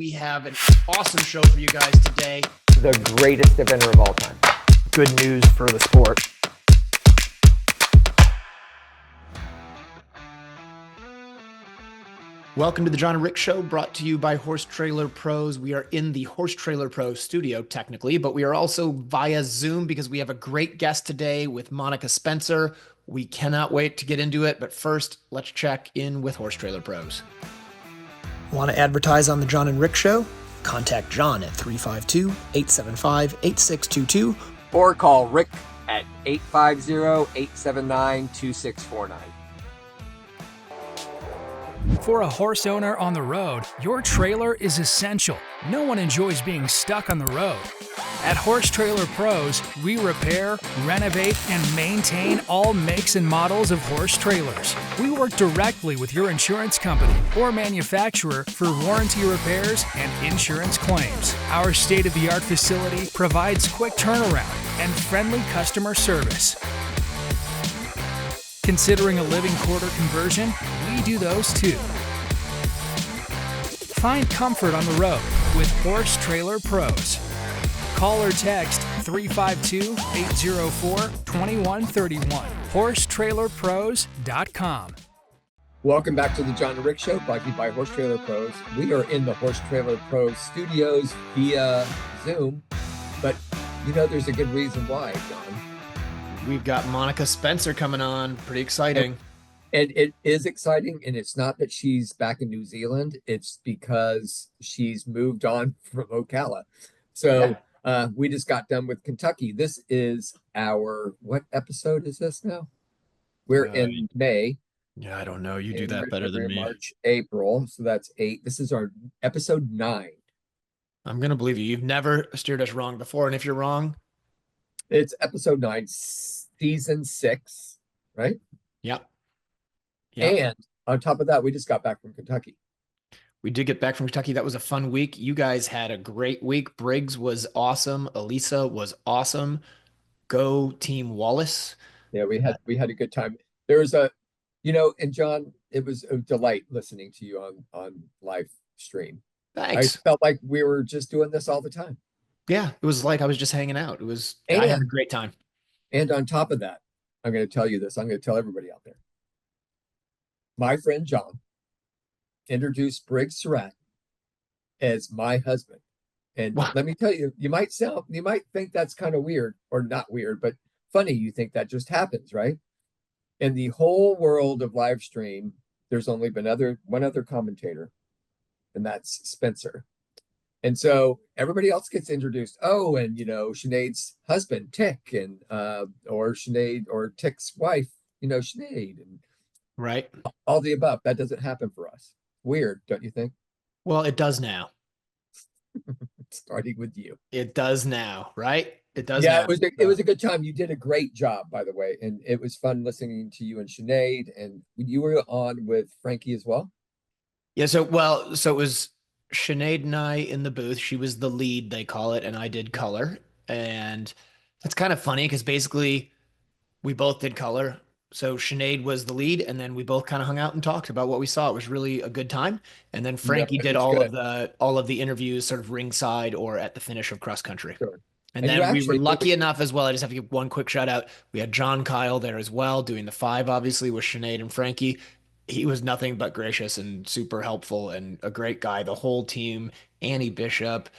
We have an awesome show for you guys today. The greatest event of all time. Good news for the sport. Welcome to the John and Rick Show, brought to you by Horse Trailer Pros. We are in the Horse Trailer Pro studio, technically, but we are also via Zoom because we have a great guest today with Monica Spencer. We cannot wait to get into it, but first, let's check in with Horse Trailer Pros. Want to advertise on the John and Rick Show? Contact John at 352-875-8622. Or call Rick at 850-879-2649. For a horse owner on the road, your trailer is essential. No one enjoys being stuck on the road. At Horse Trailer Pros, we repair, renovate, and maintain all makes and models of horse trailers. We work directly with your insurance company or manufacturer for warranty repairs and insurance claims. Our state-of-the-art facility provides quick turnaround and friendly customer service. Considering a living quarter conversion? We do those too. Find comfort on the road with Horse Trailer Pros. Call or text 352-804-2131. HorseTrailerPros.com. Welcome back to the John and Rick Show, brought to you by Horse Trailer Pros. We are in the Horse Trailer Pros studios via Zoom, but you know there's a good reason why, John. We've got Monica Spencer coming on. Pretty exciting. And it is exciting, and it's not that she's back in New Zealand. It's because she's moved on from Ocala. So we just got done with Kentucky. This is what episode is this now? We're in May. Yeah, I don't know. You do that better than me. March, April. So that's 8. This is our episode 9. I'm going to believe you. You've never steered us wrong before. And if you're wrong, it's episode 9, season 6, right? Yep. And on top of that, we just got back from Kentucky. We did get back from Kentucky. That was a fun week. You guys had a great week. Briggs was awesome. Elisa was awesome. Go Team Wallace. Yeah, we had a good time. There was and John, it was a delight listening to you on live stream. Thanks. I felt like we were just doing this all the time. Yeah, it was like I was just hanging out. I had a great time. And on top of that, I'm going to tell you this. I'm going to tell everybody out there. My friend John introduced Briggs Surratt as my husband. And let me tell you, you might think that's kind of weird, or not weird, but funny. You think that just happens, right? In the whole world of live stream, there's only been one other commentator, and that's Spencer. And so everybody else gets introduced. Oh, and Sinead's husband, Tick, and or Sinead or Tick's wife, Sinead, and right, all the above. That doesn't happen for us. Weird, don't you think? Well, it does now. Starting with you. It does now, right? It does. Yeah, now. it was a good time. You did a great job, by the way, and it was fun listening to you and Sinead. And you were on with Frankie as well. Yeah. So it was Sinead and I in the booth. She was the lead, they call it, and I did color. And that's kind of funny because basically we both did color. So Sinead was the lead, and then we both kind of hung out and talked about what we saw. It was really a good time. And then Frankie did all of the interviews sort of ringside or at the finish of cross country. Sure. And then we were lucky enough as well. I just have to give one quick shout out. We had John Kyle there as well, doing the 5, obviously, with Sinead and Frankie. He was nothing but gracious and super helpful and a great guy. The whole team, Annie Bishop,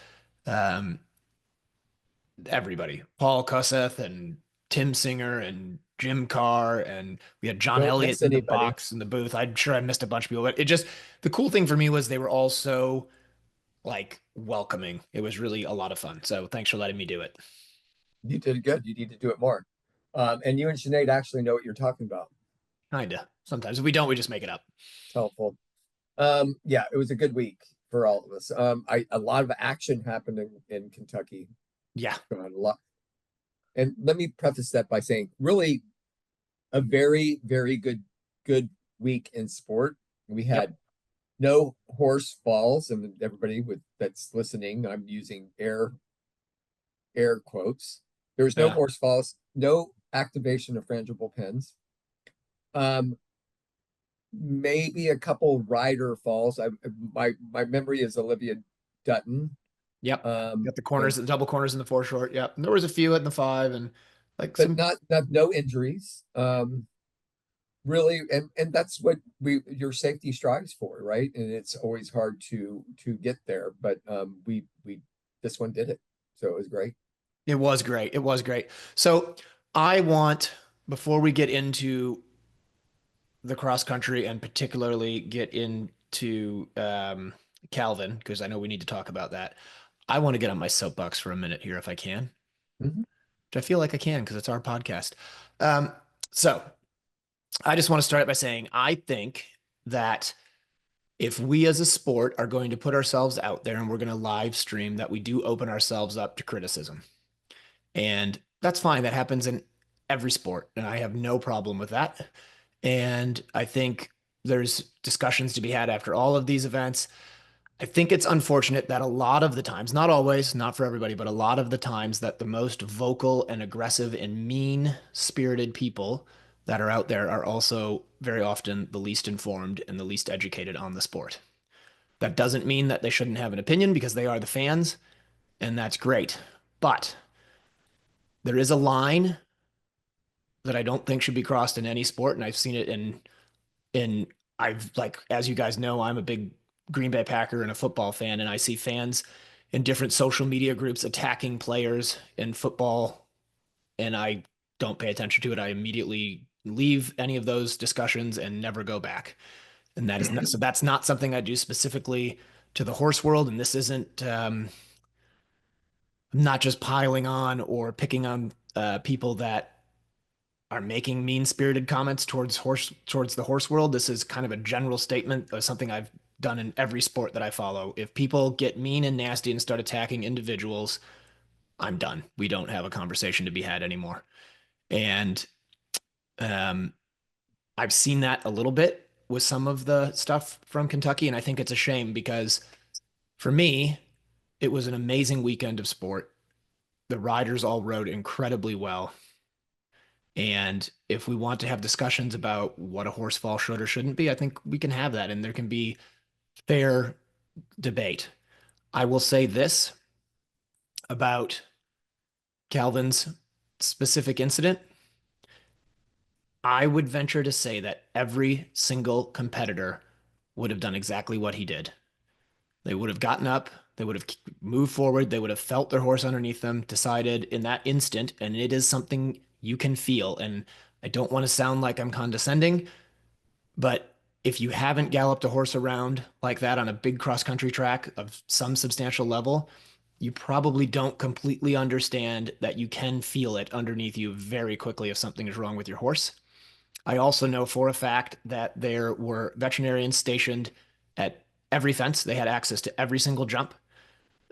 everybody, Paul Cusseth and Tim Singer and Jim Carr, and we had John Elliott in the box in the booth. I'm sure I missed a bunch of people, but the cool thing for me was they were all so welcoming. It was really a lot of fun. So thanks for letting me do it. You did good. You need to do it more. And you and Sinead actually know what you're talking about. Kinda. Sometimes if we don't, we just make it up. Helpful. Yeah, it was a good week for all of us. A lot of action happened in Kentucky. Yeah. A lot. And let me preface that by saying, really, a very, very good week in sport. We had no horse falls, and everybody that's listening, I'm using air quotes. There was no horse falls, no activation of frangible pins. Maybe a couple rider falls. My memory is Olivia Dutton. Yep. Um, Got the corners, the double corners in the 4 short. Yep. And there was a few in the 5 and like but some. not no injuries. Really, and that's what your safety strives for, right? And it's always hard to get there, but we this one did it, so it was great. It was great. It was great. So I want, before we get into the cross country and particularly get into Calvin, because I know we need to talk about that. I want to get on my soapbox for a minute here if I can. Mhm. Which I feel like I can because it's our podcast. So I just want to start by saying I think that if we as a sport are going to put ourselves out there and we're going to live stream, that we do open ourselves up to criticism. And that's fine. That happens in every sport. And I have no problem with that. And I think there's discussions to be had after all of these events. I think it's unfortunate that a lot of the times, not always, not for everybody, but a lot of the times that the most vocal and aggressive and mean spirited people that are out there are also very often the least informed and the least educated on the sport. That doesn't mean that they shouldn't have an opinion because they are the fans, and that's great. But there is a line that I don't think should be crossed in any sport, and I've seen it in I've like, as you guys know, I'm a big Green Bay Packer and a football fan, and I see fans in different social media groups attacking players in football, and I don't pay attention to it. I immediately leave any of those discussions and never go back. And that is not, so that's not something I do specifically to the horse world. And this isn't not just piling on or picking on people that are making mean-spirited comments towards the horse world. This is kind of a general statement of something I've done in every sport that I follow. If people get mean and nasty and start attacking individuals, I'm done. We don't have a conversation to be had anymore. And um, I've seen that a little bit with some of the stuff from Kentucky, and I think it's a shame because for me, it was an amazing weekend of sport. The riders all rode incredibly well. And if we want to have discussions about what a horse fall should or shouldn't be, I think we can have that and there can be fair debate. I will say this about Calvin's specific incident. I would venture to say that every single competitor would have done exactly what he did. They would have gotten up, they would have moved forward, they would have felt their horse underneath them, decided in that instant, and it is something you can feel. And I don't want to sound like I'm condescending, but if you haven't galloped a horse around like that on a big cross country track of some substantial level, you probably don't completely understand that you can feel it underneath you very quickly if something is wrong with your horse. I also know for a fact that there were veterinarians stationed at every fence. They had access to every single jump.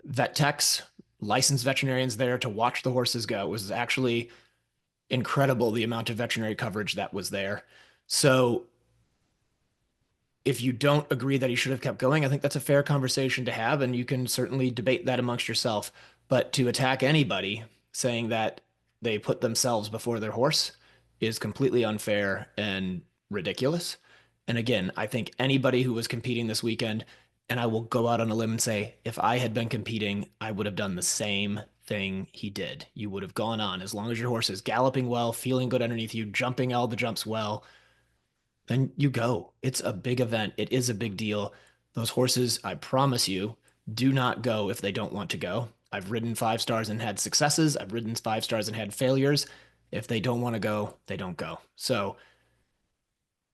Vet techs, licensed veterinarians there to watch the horses go. It was actually incredible the amount of veterinary coverage that was there. So if you don't agree that he should have kept going, I think that's a fair conversation to have, and you can certainly debate that amongst yourself. But to attack anybody saying that they put themselves before their horse is completely unfair and ridiculous. And again, I think anybody who was competing this weekend, and I will go out on a limb and say, if I had been competing, I would have done the same thing he did. You would have gone on as long as your horse is galloping well, feeling good underneath you, jumping all the jumps well, then you go. It's a big event. It is a big deal. Those horses, I promise you, do not go if they don't want to go. I've ridden 5 stars and had successes. I've ridden 5 stars and had failures. If they don't want to go, they don't go. So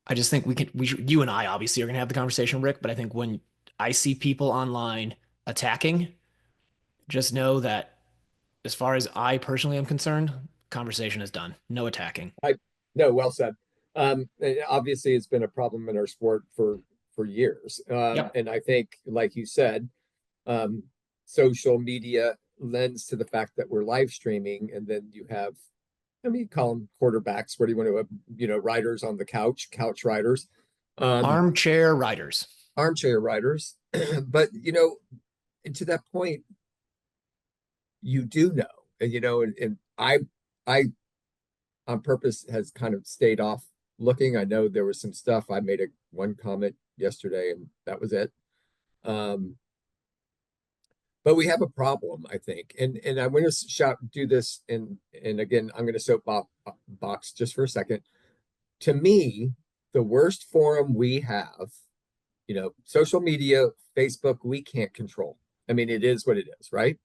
I just think you and I obviously are going to have the conversation, Rick, but I think when I see people online attacking, just know that as far as I personally am concerned, conversation is done. No attacking. I no, well said. Obviously, it's been a problem in our sport for years, Yep. and I think, like you said, um, social media lends to the fact that we're live streaming, and then you have, I mean, you call them quarterbacks. What do you want to, riders on the couch riders, Armchair riders. armchair riders. But and to that point, you do know, and and I on purpose has kind of stayed off looking. I know there was some stuff. I made one comment yesterday, and that was it. Um, But we have a problem, I think. And I want to do this. And again, I'm going to box just for a second. To me, the worst forum we have, social media, Facebook, we can't control. I mean, it is what it is, right?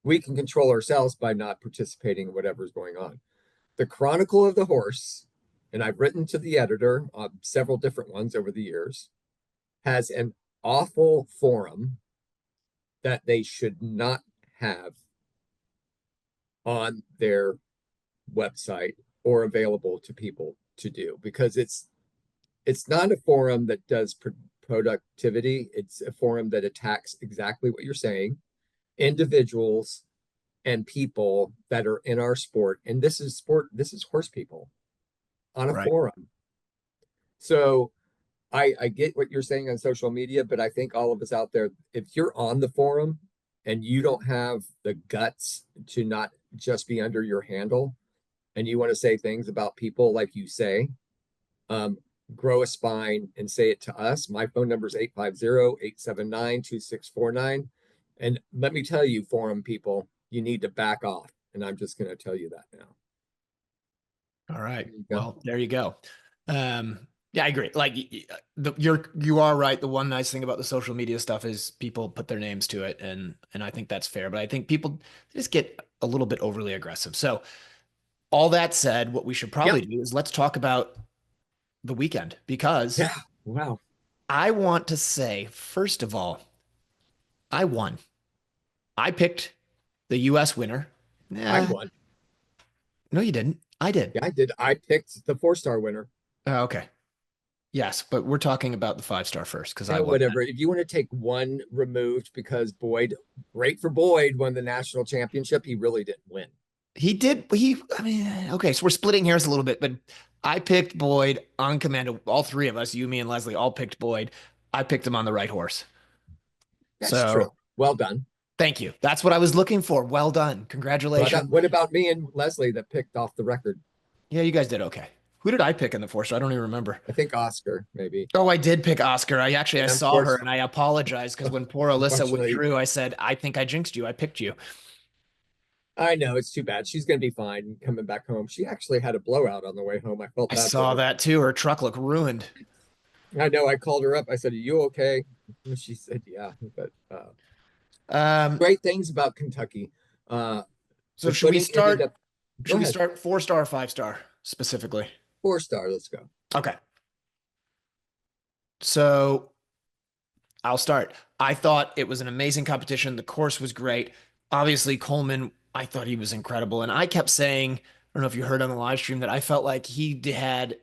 We can control ourselves by not participating in whatever's going on. The Chronicle of the Horse, and I've written to the editor on several different ones over the years, has an awful forum that they should not have on their website or available to people to do, because it's not a forum that does productivity. It's a forum that attacks exactly what you're saying, individuals and people that are in our sport. And this is horse people on a Right. forum. So I get what you're saying on social media, but I think all of us out there, if you're on the forum and you don't have the guts to not just be under your handle, and you want to say things about people like you say, grow a spine and say it to us. My phone number is 850-879-2649. And let me tell you, forum people, you need to back off. And I'm just going to tell you that now. All right. There you go. Well, there you go. Yeah, I agree. Like you are right. The one nice thing about the social media stuff is people put their names to it, and I think that's fair. But I think people just get a little bit overly aggressive. So all that said, what we should probably do is let's talk about the weekend, because Wow. I want to say, first of all, I won. I picked the US winner. I won. No, you didn't. I did. Yeah, I did. I picked the 4-star winner. Okay. Yes, but we're talking about the 5-star first, because I won whatever. that. If you want to take one removed, because Boyd, great for Boyd, won the national championship, he really didn't win. He did. Okay, so we're splitting hairs a little bit, but I picked Boyd on command. All three of us, you, me, and Leslie, all picked Boyd. I picked him on the right horse. That's true. Well done. Thank you. That's what I was looking for. Well done. Congratulations. What about me and Leslie that picked off the record? Yeah, you guys did okay. Who did I pick in the 4-star? I don't even remember. I think Oscar, maybe. Oh, I did pick Oscar. I saw her and I apologized, because when poor Alyssa withdrew, I said, I think I jinxed you. I picked you. I know, it's too bad. She's going to be fine coming back home. She actually had a blowout on the way home. I saw that too. Her truck looked ruined. I know. I called her up. I said, "Are you okay?" And she said, "Yeah." But great things about Kentucky. So should we start? Should we start 4-star or 5-star specifically? 4-star. Let's go. Okay. So I'll start. I thought it was an amazing competition. The course was great. Obviously, Coleman, I thought he was incredible. And I kept saying, I don't know if you heard on the live stream, that I felt like he had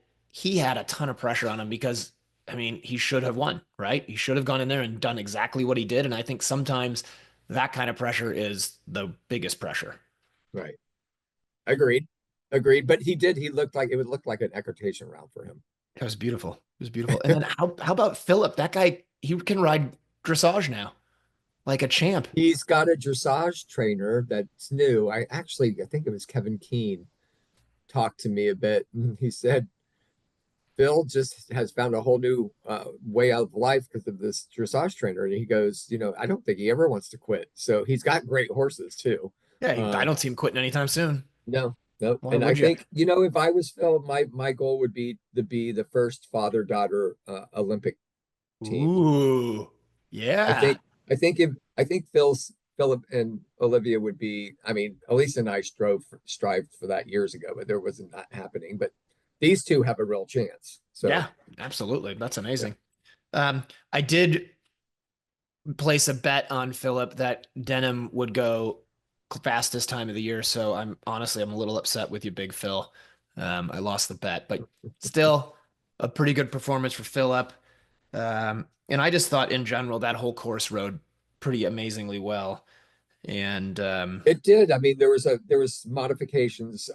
a ton of pressure on him, because, I mean, he should have won, right? He should have gone in there and done exactly what he did. And I think sometimes that kind of pressure is the biggest pressure. Right. Agreed. But he looked like it would look like an equitation round for him. It was beautiful. It was beautiful. And then how about Philip? That guy, he can ride dressage now like a champ. He's got a dressage trainer that's new. I think it was Kevin Keene talked to me a bit, and he said Phil just has found a whole new way out of life because of this dressage trainer. And he goes, I don't think he ever wants to quit. So he's got great horses too. Yeah, I don't see him quitting anytime soon. No. And I think, if I was Phil, my goal would be to be the first father-daughter Olympic team. Ooh, yeah. I think Philip and Olivia would be. I mean, Elisa and I strived for that years ago, but there wasn't that happening. But these two have a real chance. So yeah, absolutely. That's amazing. Yeah. I did place a bet on Philip that Denim would go fastest time of the year. So I'm a little upset with you, Big Phil. I lost the bet, but still a pretty good performance for Philip. And I just thought in general that whole course rode pretty amazingly well. And it did. I mean, there was modifications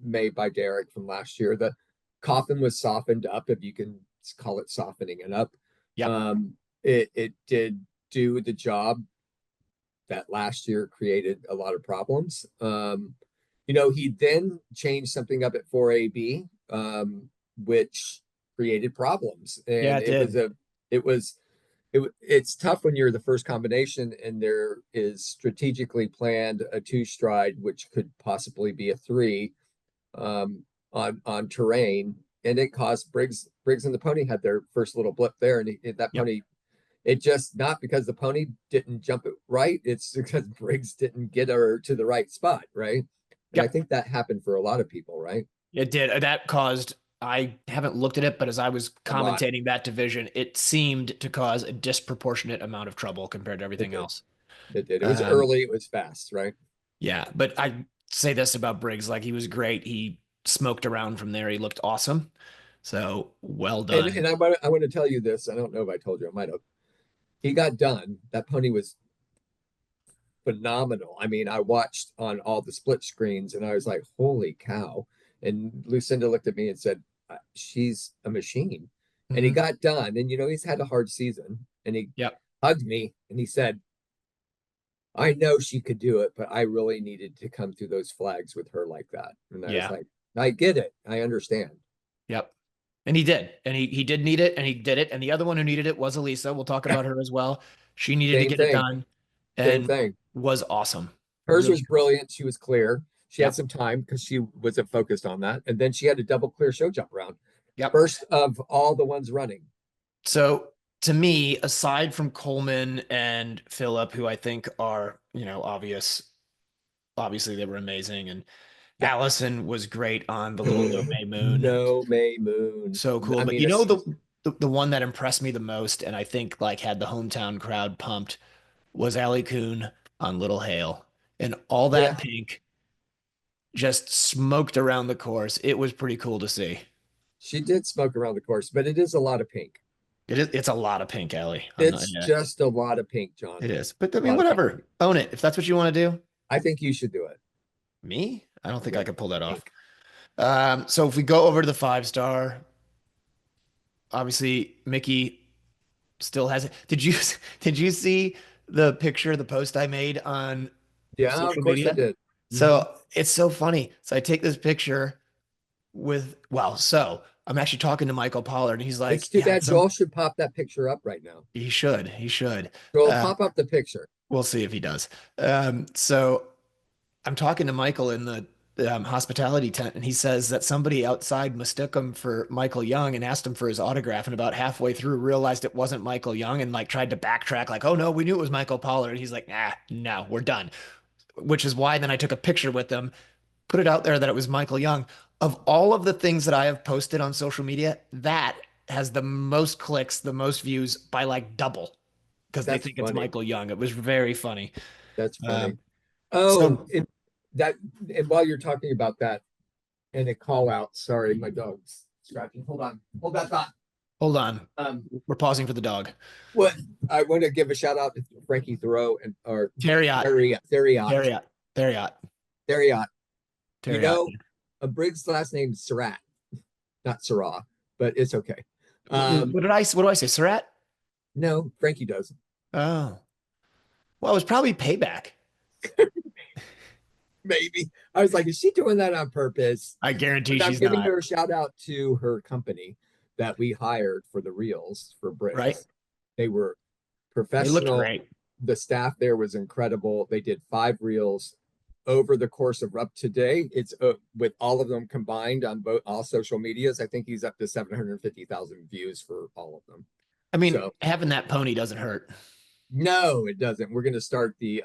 made by Derek from last year. The coffin was softened up, if you can call it softening it up. Yeah. It did do the job that last year created a lot of problems. He then changed something up at 4AB, which created problems. And yeah, it did. It was It's tough when you're the first combination and there is strategically planned a two stride, which could possibly be a three on terrain, and it caused Briggs and the pony had their first little blip there, and that Yep. pony, it just not because the pony didn't jump it right, it's because Briggs didn't get her to the right spot, right? And I Yep. think that happened for a lot of people, right? It did. That caused, I haven't looked at it, but as I was A lot. commentating that division, it seemed to cause a disproportionate amount of trouble compared to everything did. else. It did. It was Um, early, it was fast, right? Yeah, but I say this about Briggs, like he was great. He smoked around from there. He looked awesome. So well done. And I want to tell you this. I don't know if I told you, I might have. He got done. That pony was phenomenal. I mean, I watched on all the split screens and I was like, holy cow. And Lucinda looked at me and said, she's a machine. And he Mhm. got done. And, he's had a hard season. And he Yep. hugged me and he said, I know she could do it, but I really needed to come through those flags with her like that. And I Yeah. was like, I get it. I understand. Yep. And he did. And he did need it and he did it. And the other one who needed it was Elisa. We'll talk about her as well. She needed to Same get it thing. done Same and thing. was awesome. Hers Really was brilliant. She was clear. She Yep. had some time because she wasn't focused on that. And then she had a double clear show jump round. Yep. First of all the ones running. So to me, aside from Coleman and Phillip, who I think are, obviously they were amazing. And Yeah. Allison was great on the little No May Moon. No May Moon. So cool. I But mean, the one that impressed me the most, and I think like had the hometown crowd pumped, was Allie Kuhn on Little Hale. And all that Yeah. pink just smoked around the course. It was pretty cool to see. She did smoke around the course, but it is a lot of pink. It's a lot of pink, Allie. It's just a lot of pink, John. It is. But I mean, whatever. Own it. If that's what you want to do. I think you should do it. Me? I don't think Yeah. I could pull that off. So if we go over to the 5-star, obviously Mickey still has it. Did you see the picture, the post I made on Yeah, of social course media? I did. So it's so funny. So I take this picture so I'm actually talking to Michael Pollard and he's like, It's too bad so Joel should pop that picture up right now. he should. Joel, pop up the picture. We'll see if he does. So I'm talking to Michael in the hospitality tent, and he says that somebody outside mistook him for Michael Young and asked him for his autograph, and about halfway through realized it wasn't Michael Young and like tried to backtrack, like, oh no, we knew it was Michael Pollard. And he's like, no, we're done. Which is why then I took a picture with them, put it out there that it was Michael Young. Of all of the things that I have posted on social media, that has the most clicks, the most views by like double because they think it's Michael Young. It was very funny. That's funny. And while you're talking about that and a call out, sorry, my dog's scratching. Hold on. Hold that thought. Hold on. We're pausing for the dog. What I want to give a shout out to Frankie Thoreau and or Theriot. You know, a Briggs last name Surratt, not Syrah, but it's okay. What do I say? Surratt? No, Frankie does. Oh, well, it was probably Payback. Maybe. I was like, is she doing that on purpose? I guarantee I'm she's giving not. her a shout out to her company that we hired for the reels for Briggs. Right. They were They professional. looked great. The staff there was incredible. They did 5 reels over the course of up today. It's with all of them combined on all social medias. I think he's up to 750,000 views for all of them. I mean, having that pony doesn't hurt. No, it doesn't. We're going to start the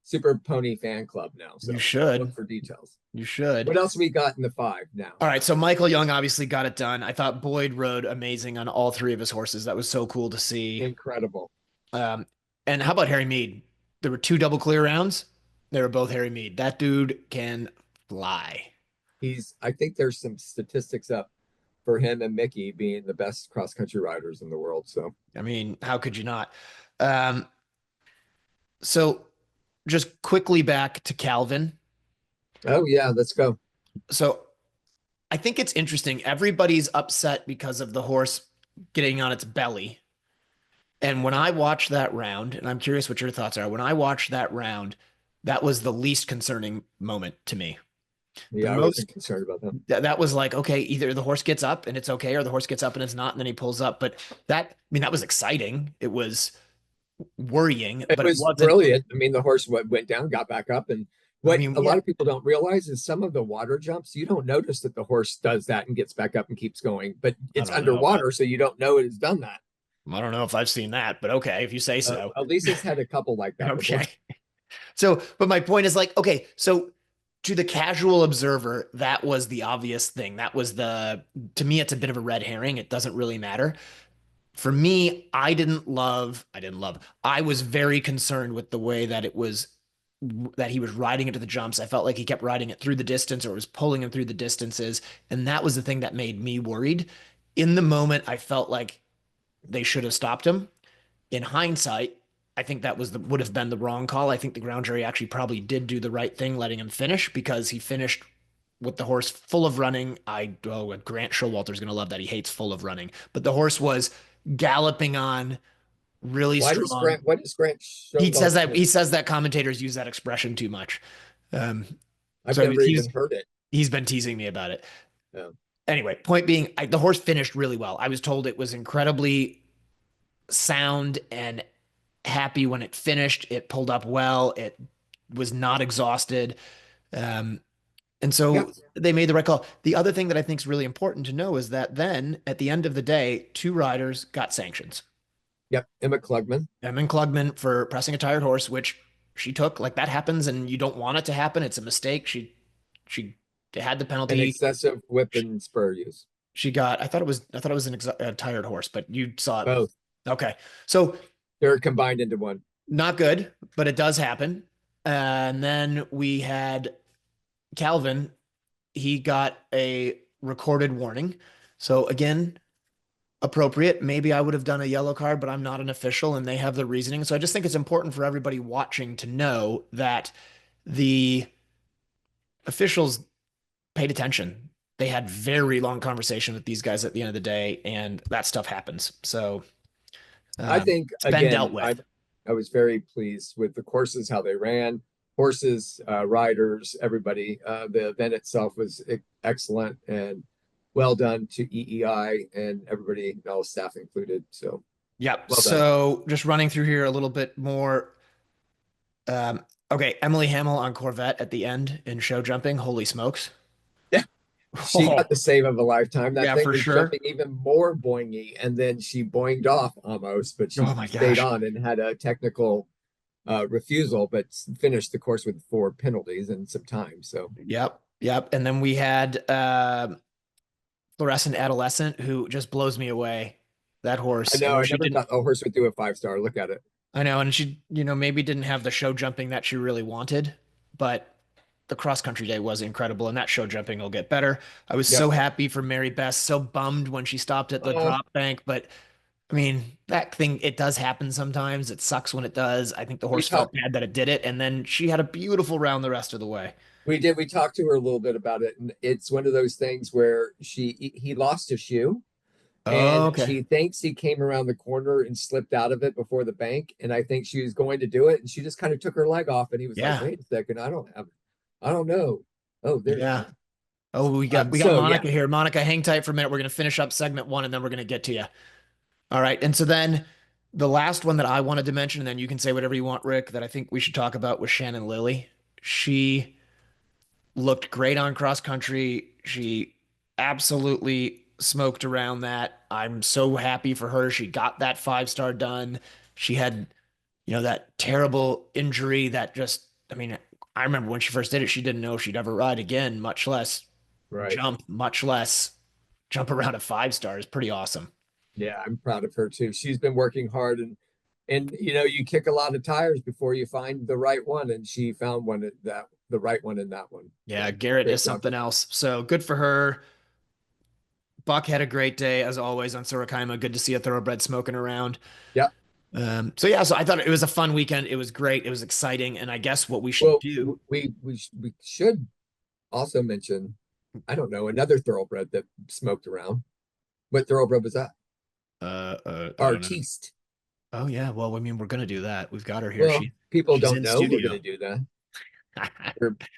Super Pony fan club now. So you should look for details. You should. What else we got in the 5 now? All right. So Michael Young obviously got it done. I thought Boyd rode amazing on all 3 of his horses. That was so cool to see. Incredible. And how about Harry Mead? There were 2 double clear rounds. They were both Harry Mead. That dude can fly. I think there's some statistics up for him and Mickey being the best cross country riders in the world. So, I mean, how could you not? So just quickly back to Calvin. Oh yeah, let's go. So I think it's interesting. Everybody's upset because of the horse getting on its belly. And when I watched that round, and I'm curious what your thoughts are, when I watched that round, that was the least concerning moment to me. Yeah, I most wasn't concerned about them. that was like, okay, either the horse gets up and it's okay, or the horse gets up and it's not, and then he pulls up. But I mean, that was exciting. It was worrying, It but it was wasn't. brilliant. I mean, the horse went down, got back up, and I what mean, a yeah, lot of people don't realize is some of the water jumps, you don't notice that the horse does that and gets back up and keeps going, but it's don't know, underwater, so you don't know it has done that. I don't know if I've seen that, but okay, if you say so. Elisa's had a couple like that before. Okay. So, but my point is like, okay, so to the casual observer, that was the obvious thing. That was to me, it's a bit of a red herring. It doesn't really matter. For me, I was very concerned with the way that that he was riding into the jumps. I felt like he kept riding it through the distance, or it was pulling him through the distances. And that was the thing that made me worried. In the moment, I felt like they should have stopped him. In hindsight, I think that would have been the wrong call. I think the ground jury actually probably did do the right thing, letting him finish, because he finished with the horse full of running. Grant Showalter's going to love that. He hates full of running, but the horse was galloping on really strong. What does Grant show? He says that commentators use that expression too much. I've so never even heard it. He's been teasing me about it. Yeah. Anyway, point being, the horse finished really well. I was told it was incredibly sound and happy when it finished. It pulled up well. It was not exhausted. And so they made the right call. The other thing that I think is really important to know is that then at the end of the day, 2 riders got sanctions. Yep. Emma Klugman for pressing a tired horse, which she took. Like, that happens and you don't want it to happen. It's a mistake. She had the penalty. An excessive whip and spur use. She got, I thought it was a tired horse, but you saw it. Both. Okay. So they're combined into one. Not good, but it does happen. And then we had Calvin. He got a recorded warning. So again, appropriate. Maybe I would have done a yellow card, but I'm not an official and they have the reasoning. So I just think it's important for everybody watching to know that the officials paid attention. They had very long conversation with these guys at the end of the day, and that stuff happens. So I think it's been dealt with. I was very pleased with the courses, how they ran, horses, riders, everybody. The event itself was excellent and well done to EEI and everybody, all staff included. So, yep. Well so just running through here a little bit more. Okay. Emily Hamill on Corvette at the end in show jumping. Holy smokes. Yeah. She got the save of a lifetime. That thing for was sure. Jumping even more boingy, and then she boinged off almost, but she stayed on and had a technical refusal, but finished the course with 4 penalties and some time. So yep. And then we had Fluorescent Adolescent, who just blows me away. That horse. I know. I never thought a horse would do a 5-star. Look at it. I know, and she, maybe didn't have the show jumping that she really wanted, but the cross country day was incredible, and that show jumping will get better. I was so happy for Mary Beth, so bummed when she stopped at the drop bank, but I mean, that thing, it does happen sometimes. It sucks when it does. I think the horse felt bad that it did it, and then she had a beautiful round the rest of the way. We did. We talked to her a little bit about it, and it's one of those things where he lost a shoe. And she thinks he came around the corner and slipped out of it before the bank. And I think she was going to do it. And she just kind of took her leg off. And he was like, wait a second. I don't know. Oh, there's we got Monica here. Monica, hang tight for a minute. We're going to finish up segment 1 and then we're going to get to you. All right. And so then the last one that I wanted to mention, and then you can say whatever you want, Rick, that I think we should talk about was Shannon Lilly. She looked great on cross country. She absolutely smoked around that. I'm so happy for her. She got that 5-star done. She had, that terrible injury that just, I mean, I remember when she first did it, she didn't know if she'd ever ride again, much less jump around a 5-star. Is pretty awesome. Yeah, I'm proud of her too. She's been working hard and you kick a lot of tires before you find the right one. And she found the right one in that one. Yeah. Garrett is something else. So good for her. Buck had a great day as always on Sorakaima. Good to see a thoroughbred smoking around. Yeah. So I thought it was a fun weekend. It was great. It was exciting. And I guess what we should do. We should also mention, I don't know, another thoroughbred that smoked around. What thoroughbred was that? Artiste. Oh yeah. Well, I mean, we're going to do that. We've got her here. Well, people don't know we're going to do that.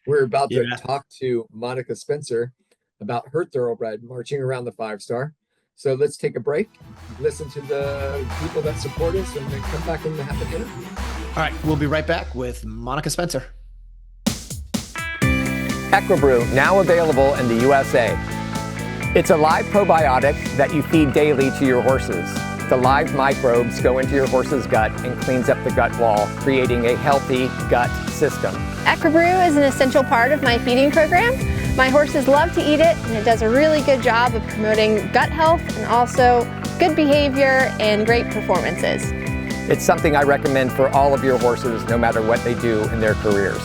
We're about to Yeah. talk to Monica Spencer about her thoroughbred marching around the 5-star. So let's take a break, listen to the people that support us, and then come back and have an interview. All right, we'll be right back with Monica Spencer. Equibrew, now available in the USA. It's a live probiotic that you feed daily to your horses. The live microbes go into your horse's gut and cleans up the gut wall, creating a healthy gut system. Equibrew is an essential part of my feeding program. My horses love to eat it, and it does a really good job of promoting gut health and also good behavior and great performances. It's something I recommend for all of your horses, no matter what they do in their careers.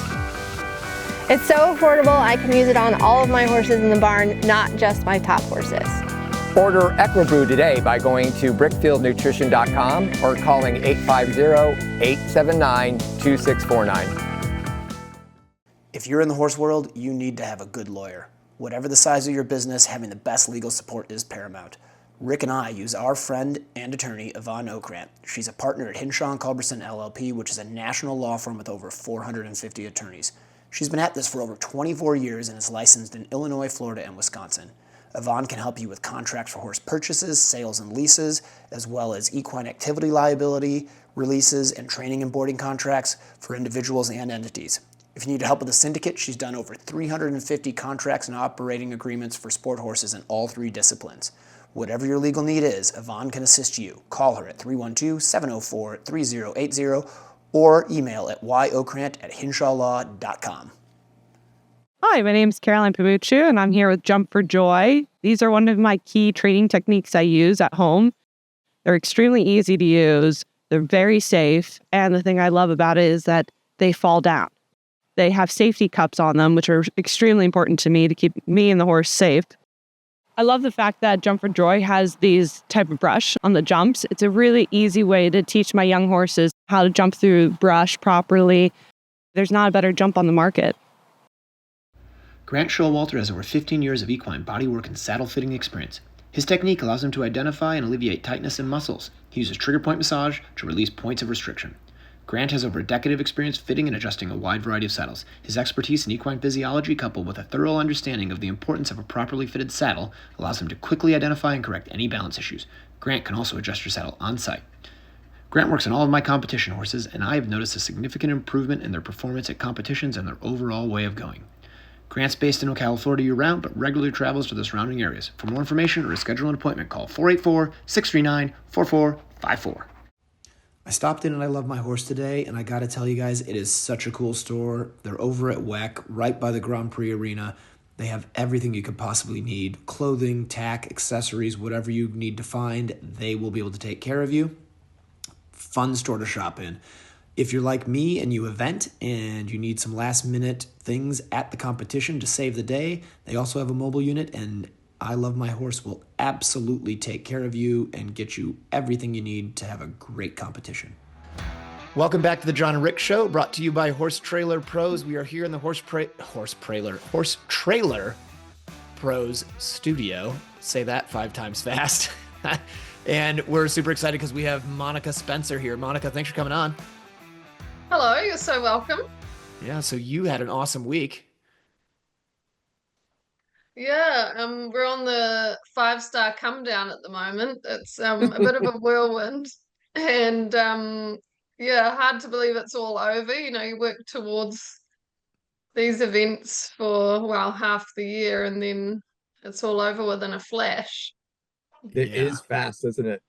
It's so affordable, I can use it on all of my horses in the barn, not just my top horses. Order Equibrew today by going to brickfieldnutrition.com or calling 850-879-2649. If you're in the horse world, you need to have a good lawyer. Whatever the size of your business, having the best legal support is paramount. Rick and I use our friend and attorney, Yvonne Okrant. She's a partner at Hinshaw & Culberson LLP, which is a national law firm with over 450 attorneys. She's been at this for over 24 years and is licensed in Illinois, Florida, and Wisconsin. Yvonne can help you with contracts for horse purchases, sales and leases, as well as equine activity liability, releases, and training and boarding contracts for individuals and entities. If you need help with a syndicate, she's done over 350 contracts and operating agreements for sport horses in all 3 disciplines. Whatever your legal need is, Yvonne can assist you. Call her at 312-704-3080 or email at yokrant@hinshawlaw.com. Hi, my name is Caroline Pamuccio, and I'm here with Jump for Joy. These are one of my key training techniques I use at home. They're extremely easy to use. They're very safe. And the thing I love about it is that they fall down. They have safety cups on them, which are extremely important to me to keep me and the horse safe. I love the fact that Jump for Joy has these type of brush on the jumps. It's a really easy way to teach my young horses how to jump through brush properly. There's not a better jump on the market. Grant Showalter has over 15 years of equine bodywork and saddle fitting experience. His technique allows him to identify and alleviate tightness in muscles. He uses trigger point massage to release points of restriction. Grant has over a decade of experience fitting and adjusting a wide variety of saddles. His expertise in equine physiology, coupled with a thorough understanding of the importance of a properly fitted saddle, allows him to quickly identify and correct any balance issues. Grant can also adjust your saddle on site. Grant works on all of my competition horses, and I have noticed a significant improvement in their performance at competitions and their overall way of going. Grant's based in Ocala, Florida year-round, but regularly travels to the surrounding areas. For more information or to schedule an appointment, call 484-639-4454. I stopped in and I love my horse today, and I gotta tell you guys, it is such a cool store. They're over at WEC, right by the Grand Prix Arena. They have everything you could possibly need. Clothing, tack, accessories, whatever you need to find, they will be able to take care of you. Fun store to shop in. If you're like me and you event and you need some last minute things at the competition to save the day, they also have a mobile unit, and I Love My Horse will absolutely take care of you and get you everything you need to have a great competition. Welcome back to the John and Rick Show, brought to you by Horse Trailer Pros. We are here in the Horse Trailer Pros studio. Say that 5 times fast. And we're super excited because we have Monica Spencer here. Monica, thanks for coming on. Hello, you're so welcome. Yeah, so you had an awesome week. Yeah, we're on the 5-star come down at the moment. It's a bit of a whirlwind, and yeah, hard to believe it's all over. You know, you work towards these events for, well, half the year, and then it's all over within a flash. It is fast, isn't it?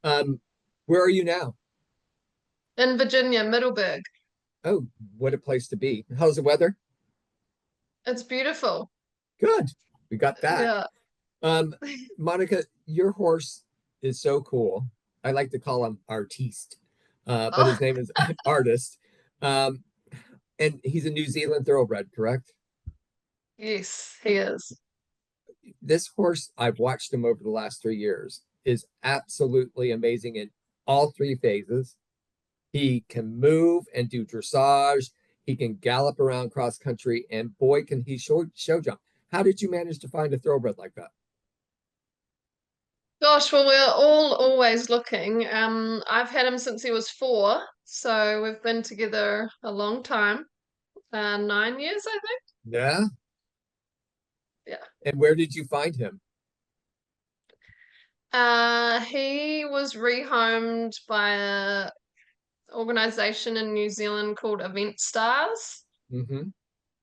Where are you now? In Virginia, Middleburg. Oh, what a place to be. How's the weather? It's beautiful. Good. We got that. Yeah. Monica, your horse is so cool. I like to call him Artiste, but his name is Artist. And he's a New Zealand thoroughbred, correct? Yes, he is. This horse, I've watched him over the last 3 years, is absolutely amazing in all 3 phases. He can move and do dressage. He can gallop around cross country, and boy, can he show jump. How did you manage to find a thoroughbred like that? Gosh, well, we're always looking. I've had him since he was 4, so we've been together a long time. 9 years, I think. Yeah. Yeah. And where did you find him? He was rehomed by a organization in New Zealand called Event Stars. Mm-hmm.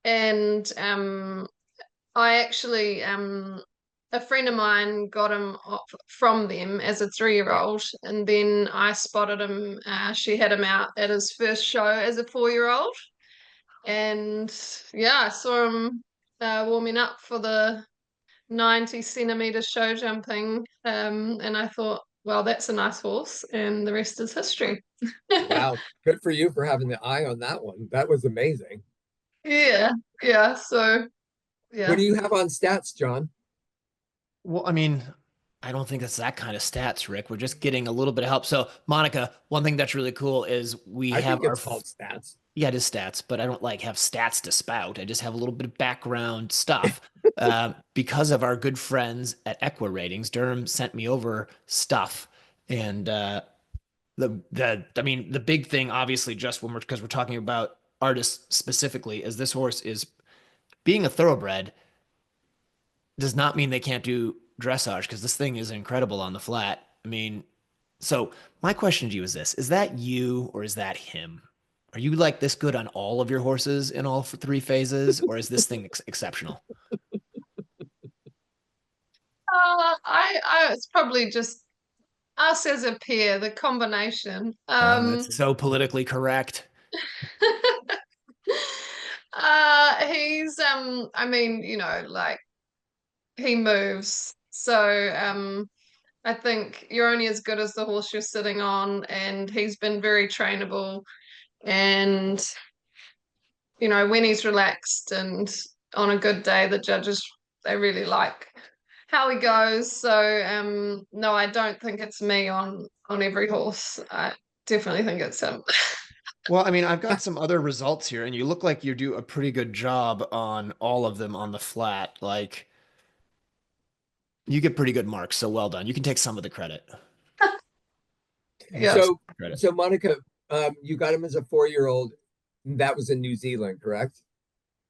And I actually a friend of mine got him from them as a 3-year-old, and then I spotted him. She had him out at his first show as a 4-year-old, and yeah, I saw him warming up for the 90-centimeter show jumping, and I thought, well, that's a nice horse, and the rest is history. Wow. Good for you for having the eye on that one. That was amazing. Yeah, yeah. So What yeah. do you have on stats, John? Well, I mean, I don't think it's that kind of stats, Rick. We're just getting a little bit of help. So, Monica, one thing that's really cool is we I have think our it's called stats. yeah, it is stats, but I don't like have stats to spout. I just have a little bit of background stuff. Because of our good friends at Equa Ratings, Durham sent me over stuff, and the big thing, obviously, just when because we're talking about artists specifically, is this horse is being a thoroughbred does not mean they can't do dressage because this thing is incredible on the flat. I mean, so my question to you is this: is that you or is that him? Are you like this good on all of your horses in all 3 phases, or is this thing exceptional? It's probably just us as a pair, the combination. That's so politically correct. He's I mean, like he moves. So I think you're only as good as the horse you're sitting on, and he's been very trainable. And when he's relaxed and on a good day, the judges they really like how he goes. So no, I don't think it's me on every horse. I definitely think it's him. Well, I mean, I've got some other results here, and you look like you do a pretty good job on all of them on the flat. Like, you get pretty good marks, so well done. You can take some of the credit. Yeah. So, Credit. so Monica, you got him as a 4-year-old. That was in New Zealand, correct?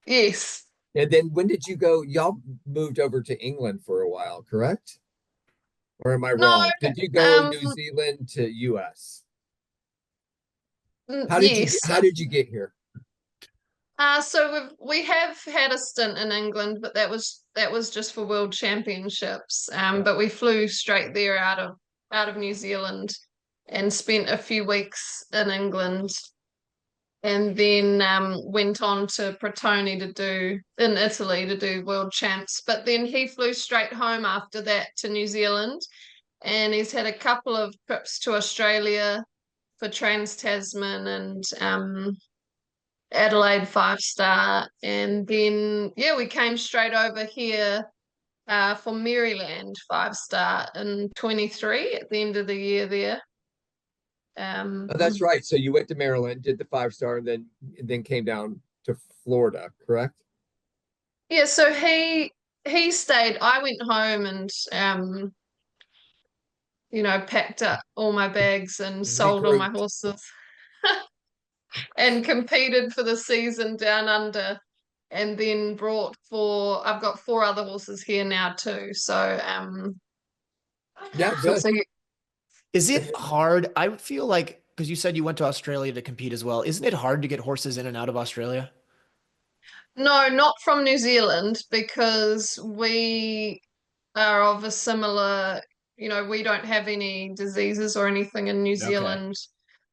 Yes. And then when did you go? Y'all moved over to England for a while, correct? Or am I No, wrong? Did you go New um, Zealand to US? yes. How did you get here? So we have had a stint in England, but that was just for World Championships. But we flew straight there out of New Zealand and spent a few weeks in England, and then went on to Pratoni in Italy to do World Champs. But then he flew straight home after that to New Zealand, and he's had a couple of trips to Australia for Trans Tasman and Adelaide 5-star, and then we came straight over here for Maryland 5-star in 23 at the end of the year there. Oh, that's right. So you went to Maryland, did the 5-star, and then came down to Florida, correct? Yeah, so he stayed. I went home and packed up all my bags and sold all my Regrouped. horses and competed for the season down under, and then I've got 4 other horses here now too. So Yeah, good. so Is it hard? I feel like, because you said you went to Australia to compete as well, isn't it hard to get horses in and out of Australia? no, not from New Zealand, because we are of a similar, we don't have any diseases or anything in New Okay. Zealand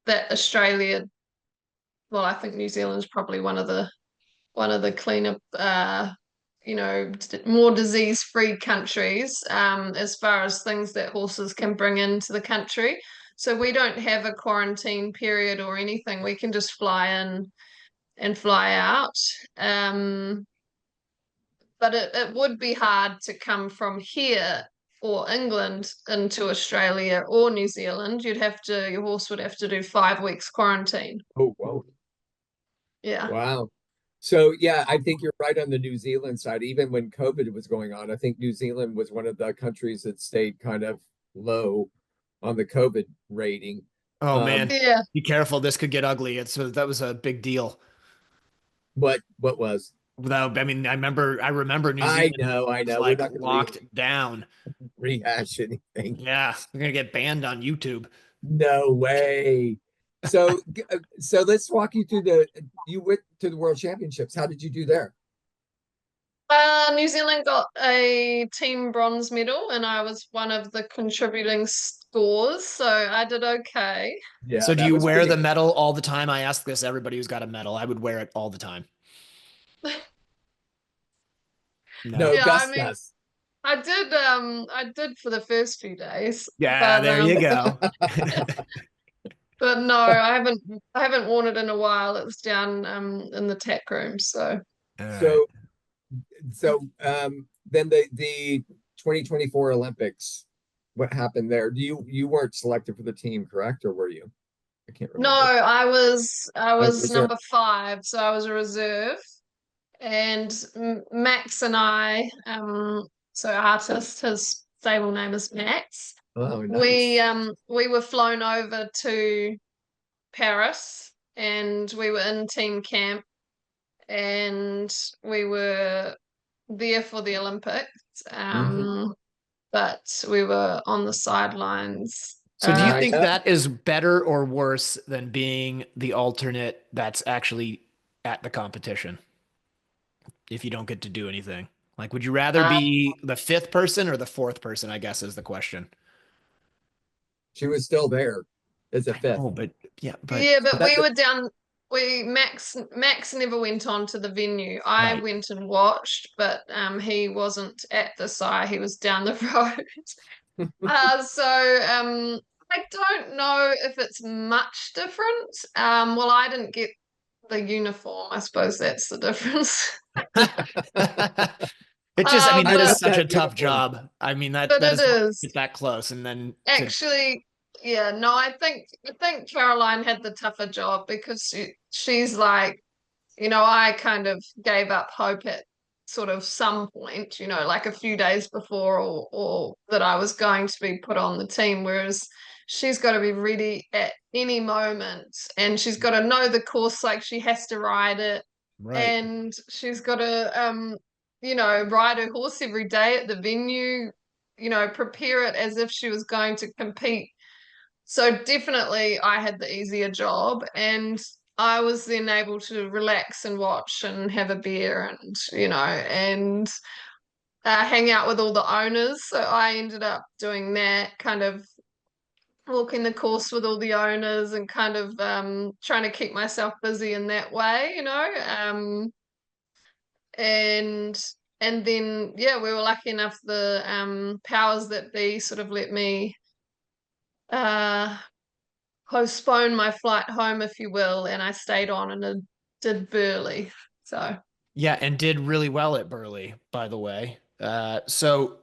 that Australia, well, I think New Zealand's probably one of the cleaner, more disease-free countries, as far as things that horses can bring into the country. So we don't have a quarantine period or anything. We can just fly in and fly out. But it would be hard to come from here or England into Australia or New Zealand. Your horse would have to do 5 weeks quarantine. Oh, whoa. Yeah. Wow. So yeah, I think you're right on the New Zealand side. Even when COVID was going on, I think New Zealand was one of the countries that stayed kind of low on the COVID rating. Oh man, Yeah. be careful. This could get ugly. That was a big deal. What was? Without, I mean, I remember New I Zealand know, I was know. We're like not going locked to down. rehash anything. Yeah, we're gonna get banned on YouTube. No way. So, so let's walk you through you went to the World Championships. How did you do there? New Zealand got a team bronze medal, and I was one of the contributing scores, so I did okay. Yeah, So do that you was wear the pretty. medal all the time? I ask this everybody who's got a medal. I would wear it all the time. No. No, Yeah, I Gus mean, does. I did for the first few days, Yeah, but there you go. but no, I haven't worn it in a while. It's down in the tech room, so. All right. So, then the 2024 Olympics, what happened there? You weren't selected for the team, correct? Or were you? I can't No, remember. I was Reserve. number 5, so I was a reserve, and Max and I, so artist, his stable name is Max. Oh, We nice. we were flown over to Paris, and we were in team camp, and we were there for the Olympics. Mhm. But we were on the sidelines. So do you I think know. that is better or worse than being the alternate that's actually at the competition if you don't get to do anything? Like, would you rather Uh, be the fifth person or the fourth person, I guess is the question. She was still there as a fifth. Oh, but yeah, but yeah, but That's we a, were down. We Max never went on to the venue. I right. went and watched, but he wasn't at the site. He was down the road. So I don't know if it's much different. Well, I didn't get the uniform. I suppose that's the difference. It just, I mean, I that love is But such a that tough uniform. job. I mean, but that it is hard to is get that close and then to actually, yeah. No, I think Caroline had the tougher job because she's like, I kind of gave up hope at sort of some point, like a few days before, or that I was going to be put on the team, whereas she's got to be ready at any moment, and she's got to know the course, like she has to ride it, right. and she's got to ride her horse every day at the venue, prepare it as if she was going to compete. So definitely I had the easier job, and I was then able to relax and watch and have a beer, and hang out with all the owners. So I ended up doing that, kind of walking the course with all the owners, and kind of trying to keep myself busy in that way, and then yeah, we were lucky enough, the powers that be sort of let me uh postpone my flight home, if you will, and I stayed on and did Burley. So Yeah, and did really well at Burley, by the way. So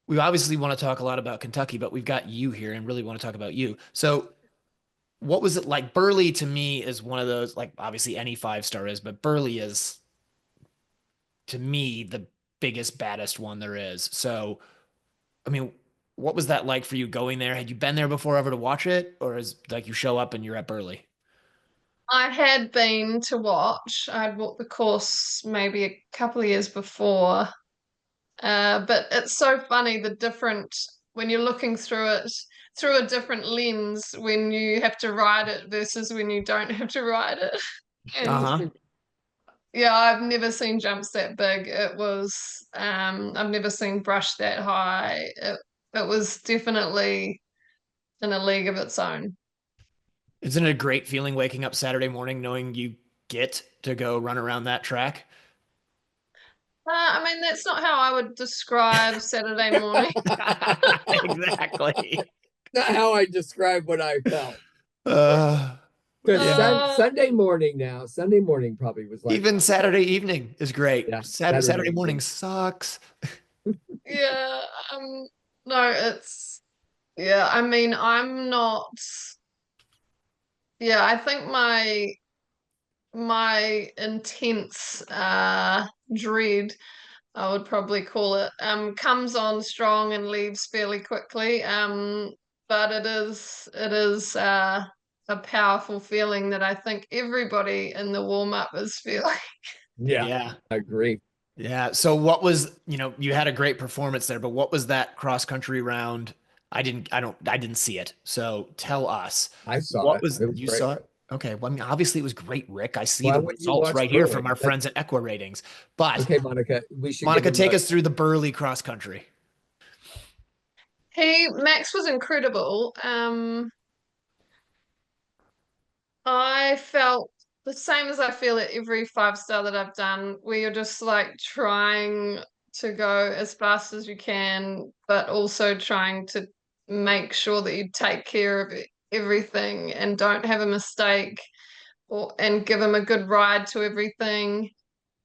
we obviously want to talk a lot about Kentucky, but we've got you here and really want to talk about you. So what was it like? Burley to me is one of those, like obviously any 5-star is, but Burley is to me the biggest, baddest one there is. So, I mean, what was that like for you going there? Had you been there before ever to watch it? Or is like you show up and you're at Burley? I had been to watch. I'd walked the course maybe a couple of years before. But it's so funny, the different when you're looking through it through a different lens when you have to ride it versus when you don't have to ride it. And Uh-huh. yeah, I've never seen jumps that big. I've never seen brush that high. It was definitely in a league of its own. Isn't it a great feeling waking up Saturday morning knowing you get to go run around that track? I mean, that's not how I would describe Saturday morning. Exactly. Not how I describe what I felt. Uh, Because yeah. Sunday morning now, Sunday morning probably was like Even Saturday evening is great. yeah, Saturday evening. morning sucks. Yeah, no, yeah, I mean, I'm not, yeah, I think my intense dread, I would probably call it, comes on strong and leaves fairly quickly. But it is a powerful feeling that I think everybody in the warm up is feeling. Yeah. I agree. Yeah. So what was, you had a great performance there, but what was that cross country round? I didn't see it. So tell us. I saw What it. was, It was you great. saw it? Okay. Well, I mean, obviously it was great, Rick. I see Why the wouldn't you results watch right here Burley? from our friends at Equa Ratings. But Okay, Monica, we should Monica, give him take us through the Burley cross country. Max was incredible. I felt the same as I feel at every 5-star that I've done, where you're just like trying to go as fast as you can, but also trying to make sure that you take care of everything and don't have a mistake, and give him a good ride to everything.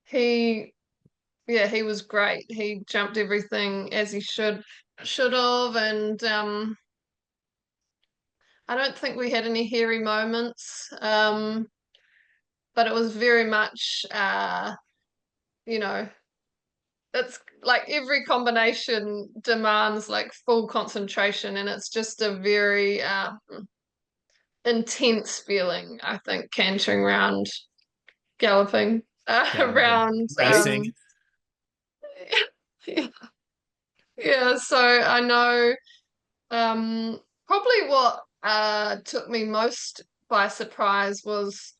He, yeah, he was great. He jumped everything as he should have, and I don't think we had any hairy moments. But it was very much, you know, it's like every combination demands like full concentration, and it's just a very intense feeling, I think, cantering around, galloping around. Racing. Yeah, yeah, so I know probably what took me most by surprise was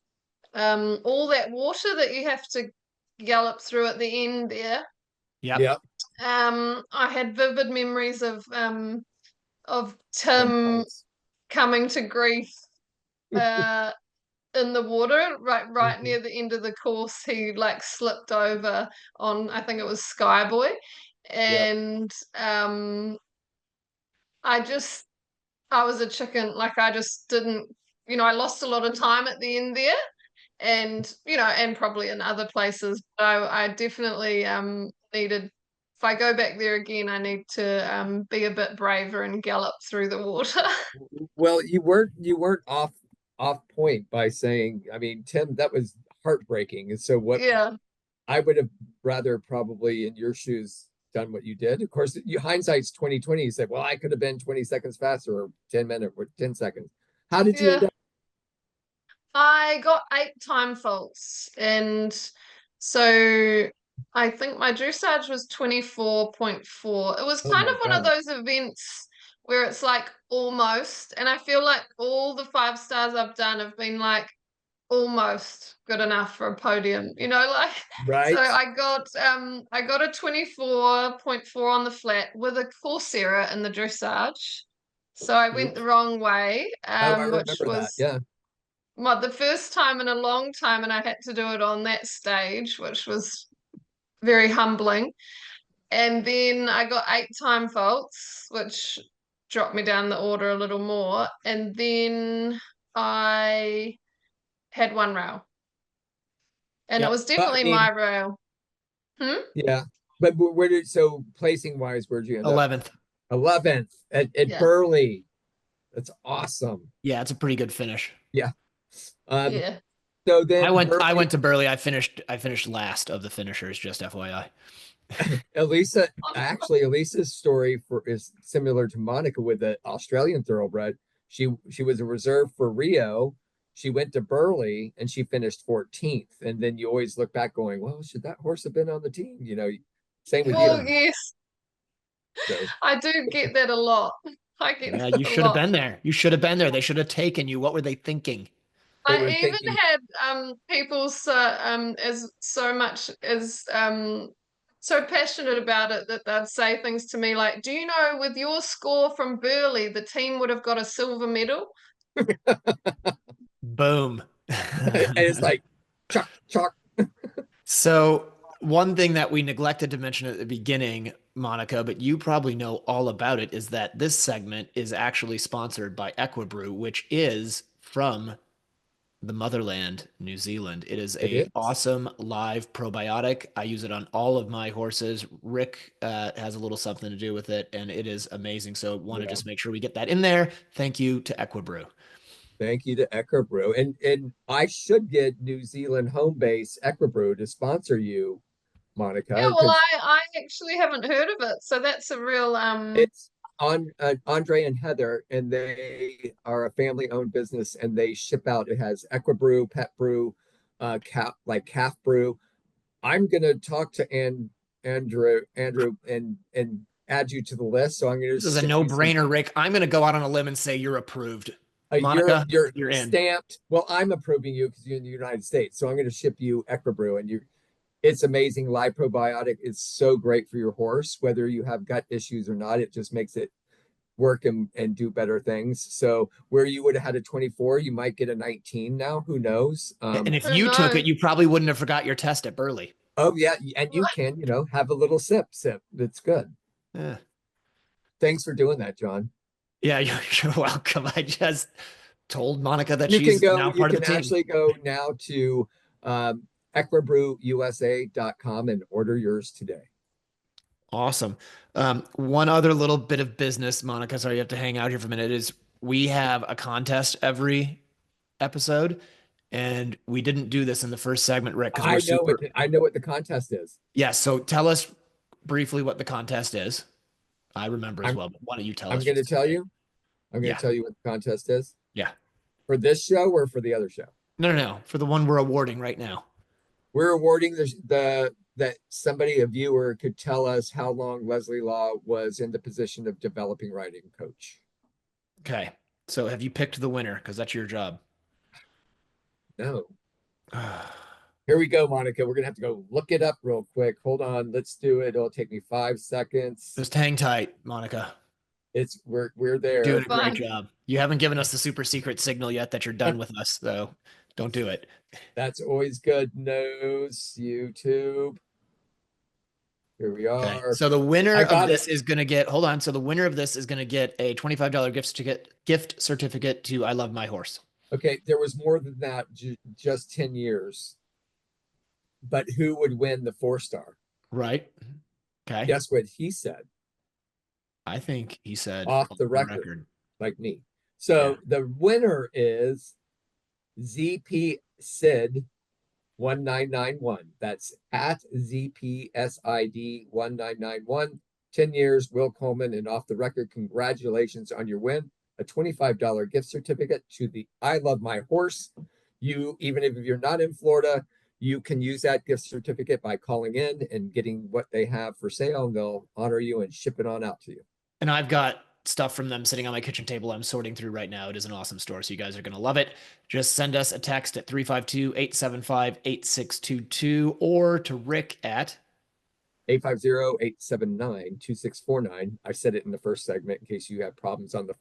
all that water that you have to gallop through at the end there. Yep. Yep. I had vivid memories of Tim Tim Price. coming to grief in the water right Mhm. near the end of the course. He like slipped over on, I think it was Skyboy, and I was a chicken. Like I just didn't, I lost a lot of time at the end there, and and probably in other places. But I definitely needed. If I go back there again, I need to be a bit braver and gallop through the water. Well, you weren't off point by saying, I mean, Tim, that was heartbreaking. And so what Yeah, I would have rather probably in your shoes done what you did. Of course, hindsight's 2020. You said, well, I could have been 20 seconds faster or 10 minutes or 10 seconds. How did you end yeah. up? I got 8 time faults, and so I think my dressage was 24.4. It was Oh kind my of one of God. those events where it's like almost, and I feel like all the 5 stars I've done have been like almost good enough for a podium, like so Right. I got a 24.4 on the flat with a Coursera in the dressage. So I went the Oops. wrong way, Oh, I which remember that. was Yeah. the first time in a long time, and I had to do it on that stage, which was very humbling. And then I got 8 time faults, which dropped me down the order a little more. And then I had 1 rail, and it Yep. was But I definitely mean, my rail. yeah. But where did, so placing wise, where'd you end up? 11th. 11th at Yeah, Burley. That's awesome. Yeah, it's a pretty good finish. Yeah. Um, yeah. so then I Burley, went to Burley. I finished last of the finishers, just FYI. Elisa, actually, Elisa's story is similar to Monica with the Australian thoroughbred. She was a reserve for Rio. She went to Burley and she finished 14th. And then you always look back going, well, should that horse have been on the team? Same with Well, you. yes, So I do get that a lot. I get Yeah, that you a should have lot. been there. You should have been there. They should have taken you. What were they thinking? they I were even thinking, had people as so much as so passionate about it that they'd say things to me like, "Do you know with your score from Burley, the team would have got a silver medal?" Boom. and it's like, chalk, chalk. So one thing that we neglected to mention at the beginning, Monica, but you probably know all about it, is that this segment is actually sponsored by Equibrew, which is from the motherland, New Zealand. It is It a is. awesome live probiotic. I use it on all of my horses. Rick has a little something to do with it, and it is amazing. So want to Yeah. just make sure we get that in there. Thank you to Equibrew. Thank you to Equibrew. And I should get New Zealand home base Equibrew to sponsor you, Monica, Yeah, well, because I actually haven't heard of it, so that's a real it's Andre and Heather, and they are a family-owned business, and they ship out. It has Equibrew, Pet Brew, calf brew. I'm gonna talk to Andrew, and add you to the list. So I'm gonna. This is a no-brainer, Rick. I'm going to go out on a limb and say you're approved. You're Monica, you're in. stamped. Well, I'm approving you because you're in the United States. So I'm going to ship you Equibrew, and it's amazing. Live probiotic is so great for your horse, whether you have gut issues or not. It just makes it work and do better things. So where you would have had a 24, you might get a 19 now. Who knows? And if you took it, you probably wouldn't have forgot your test at Burley. Oh yeah, and you can, have a little sip. That's good. Yeah. Thanks for doing that, John. Yeah, you're welcome. I just told Monica that she's now part of the team. You can actually go now to equibrewusa.com and order yours today. Awesome. One other little bit of business, Monica, sorry you have to hang out here for a minute, is we have a contest every episode, and we didn't do this in the first segment, Rick. I know what the contest is. Yeah, so tell us briefly what the contest is. I remember as well, but why don't you tell us? I'm going to tell you. I'm going to tell you what the contest is. Yeah. For this show or for the other show? No. For the one we're awarding right now. We're awarding that a viewer could tell us how long Leslie Law was in the position of developing riding coach. Okay. So have you picked the winner? Because that's your job. No. Here we go, Monica. We're going to have to go look it up real quick. Hold on. Let's do it. It'll take me 5 seconds. Just hang tight, Monica. We're there. You're doing a great job. You haven't given us the super secret signal yet that you're done with us, though. Don't do it. That's always good news, YouTube. Here we are. Okay. So the winner of this is going to get, hold on. So the winner of this is going to get a $25 gift certificate to I Love My Horse. Okay. There was more than that, just 10 years. But who would win the 4-star? Right. Okay. Guess what he said? I think he said off the record, like me. So the winner is ZP Sid 1991. That's at ZPSID 1991. 10 years, Will Coleman, and off the record. Congratulations on your win. A $25 gift certificate to the I Love My Horse. Even if you're not in Florida, you can use that gift certificate by calling in and getting what they have for sale, and they'll honor you and ship it on out to you. And I've got stuff from them sitting on my kitchen table I'm sorting through right now. It is an awesome store, so you guys are going to love it. Just send us a text at 352-875-8622 or to Rick at 850-879-2649. I said it in the first segment in case you have problems on the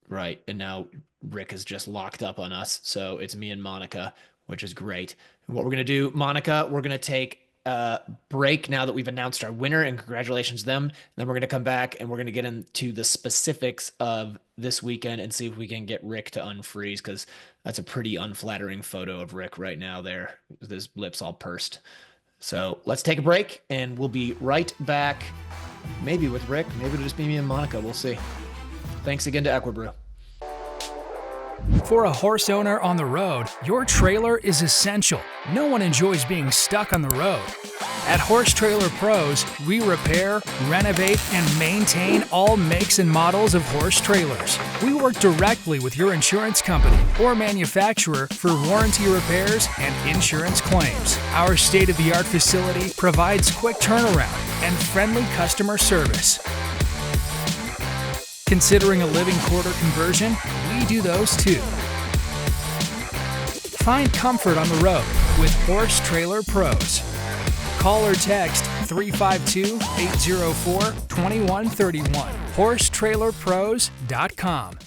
right. And now Rick is just locked up on us. So it's me and Monica, which is great. And what we're going to do, Monica, we're going to take a break now that we've announced our winner, and congratulations to them. And then we're going to come back and we're going to get into the specifics of this weekend and see if we can get Rick to unfreeze, because that's a pretty unflattering photo of Rick right now there. His lips all pursed. So let's take a break and we'll be right back. Maybe with Rick, maybe it'll just be me and Monica. We'll see. Thanks again to Equibrew. For a horse owner on the road, your trailer is essential. No one enjoys being stuck on the road. At Horse Trailer Pros, we repair, renovate, and maintain all makes and models of horse trailers. We work directly with your insurance company or manufacturer for warranty repairs and insurance claims. Our state-of-the-art facility provides quick turnaround and friendly customer service. Considering a living quarter conversion? We do those too. Find comfort on the road with Horse Trailer Pros. Call or text 352-804-2131. HorseTrailerPros.com.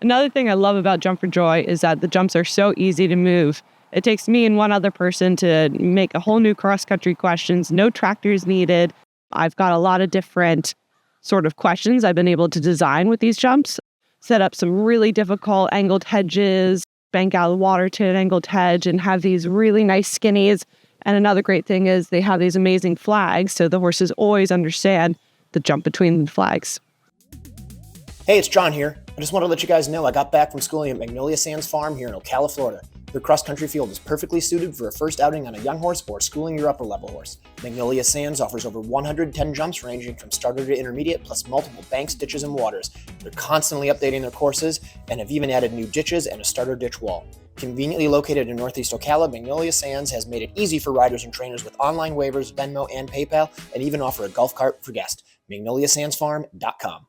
Another thing I love about Jump for Joy is that the jumps are so easy to move. It takes me and one other person to make a whole new cross-country questions. No tractors needed. I've got a lot of different sort of questions I've been able to design with these jumps. Set up some really difficult angled hedges, bank out the water to an angled hedge, and have these really nice skinnies. And another great thing is they have these amazing flags, so the horses always understand the jump between the flags. Hey, it's John here. I just want to let you guys know I got back from schooling at Magnolia Sands Farm here in Ocala, Florida. It The cross-country field is perfectly suited for a first outing on a young horse or schooling your upper-level horse. Magnolia Sands offers over 110 jumps ranging from starter to intermediate, plus multiple banks, ditches, and waters. They're constantly updating their courses and have even added new ditches and a starter ditch wall. Conveniently located in Northeast Ocala, Magnolia Sands has made it easy for riders and trainers with online waivers, Venmo, and PayPal, and even offer a golf cart for guests. MagnoliaSandsFarm.com.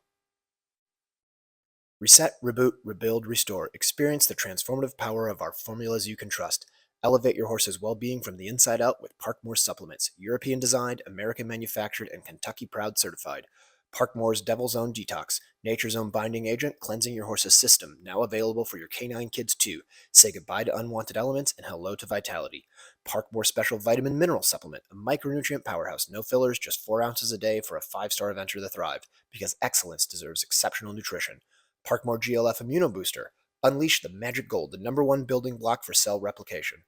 Reset, reboot, rebuild, restore. Experience the transformative power of our formulas you can trust. Elevate your horse's well-being from the inside out with Parkmore supplements. European designed, American manufactured, and Kentucky Proud certified. Parkmore's Devil's Own Detox, Nature's Own Binding Agent, cleansing your horse's system. Now available for your canine kids too. Say goodbye to unwanted elements and hello to vitality. Parkmore Special Vitamin Mineral Supplement, a micronutrient powerhouse. No fillers, just 4 ounces a day for a 5-star adventure to thrive. Because excellence deserves exceptional nutrition. Parkmore GLF Immuno Booster. Unleash the magic gold, the #1 building block for cell replication.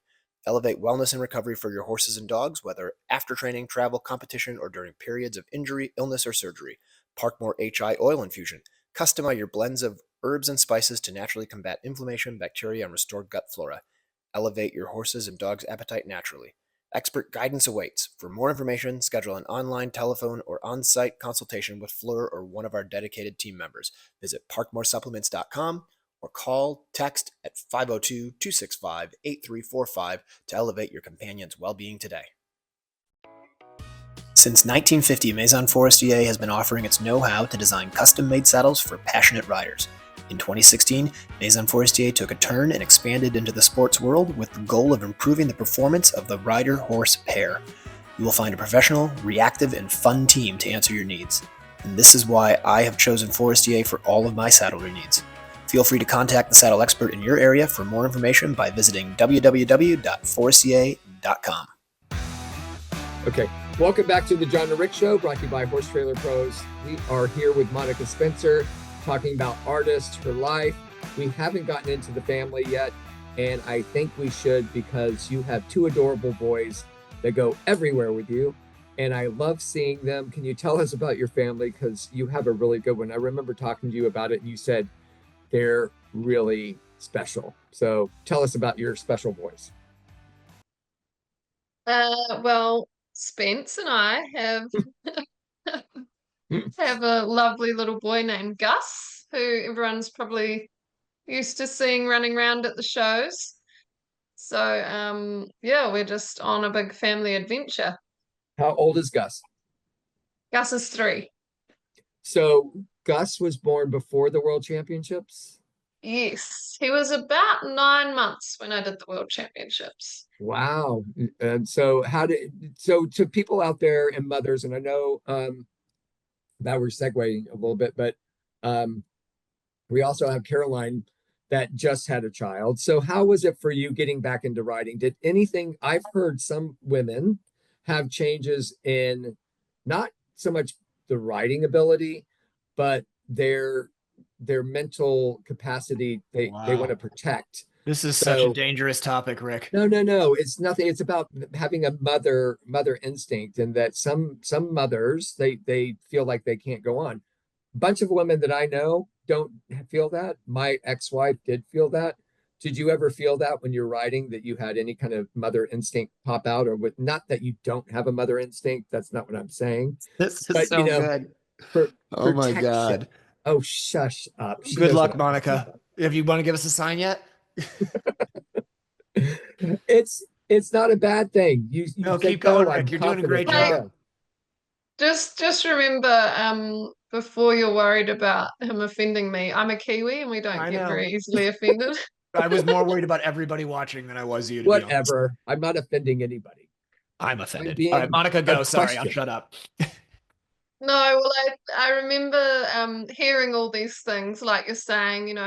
Elevate wellness and recovery for your horses and dogs, whether after training, travel, competition, or during periods of injury, illness, or surgery. Parkmore HI Oil Infusion. Customize your blends of herbs and spices to naturally combat inflammation, bacteria, and restore gut flora. Elevate your horses and dogs' appetite naturally. Expert guidance awaits. For more information, schedule an online, telephone, or on-site consultation with Fleur or one of our dedicated team members. Visit parkmoresupplements.com or call, text at 502-265-8345 to elevate your companion's well-being today. Since 1950, Maison Forestier has been offering its know-how to design custom-made saddles for passionate riders. In 2016, Maison Forestier took a turn and expanded into the sports world with the goal of improving the performance of the rider-horse pair. You will find a professional, reactive, and fun team to answer your needs. And this is why I have chosen Forestier for all of my saddlery needs. Feel free to contact the saddle expert in your area for more information by visiting www.forestier.com. Okay, welcome back to the John and Rick Show, brought to you by Horse Trailer Pros. We are here with Monica Spencer, talking about artists, her life. We haven't gotten into the family yet, and I think we should because you have 2 adorable boys that go everywhere with you, and I love seeing them. Can you tell us about your family? Because you have a really good one. I remember talking to you about it, and you said they're really special. So tell us about your special boys. Well, Spence and I have have a lovely little boy named Gus, who everyone's probably used to seeing running around at the shows. So, yeah, we're just on a big family adventure. How old is Gus? Gus is 3. So Gus was born before the World Championships? Yes, he was about 9 months when I did the World Championships. Wow. And so so to people out there and mothers, and I know that we're segueing a little bit, but we also have Caroline that just had a child. So how was it for you getting back into riding? Did anything, I've heard some women have changes in not so much the riding ability, but their mental capacity they want to protect. This is such a dangerous topic, Rick. No, it's nothing. It's about having a mother instinct, and that some mothers they feel like they can't go on. A bunch of women that I know don't feel that. My ex-wife did feel that. Did you ever feel that when you're riding, that you had any kind of mother instinct pop out? Or with, not that you don't have a mother instinct, that's not what I'm saying. This is But, so good. Oh my protection. God. Oh, shush up. She Good knows luck, what I'm Monica. talking about. If you want to give us a sign yet? It's not a bad thing. You No, say, keep going, "No, I'm Rick. You're doing a great confident." job. Just remember, before you're worried about him offending me, I'm a Kiwi and we don't I get know. very easily offended. I was more worried about everybody watching than I was you. To be honest. Whatever. I'm not offending anybody. I'm offended. being All right, Monica, go. a Sorry, I'll question. shut up. No, well, I remember hearing all these things, like you're saying,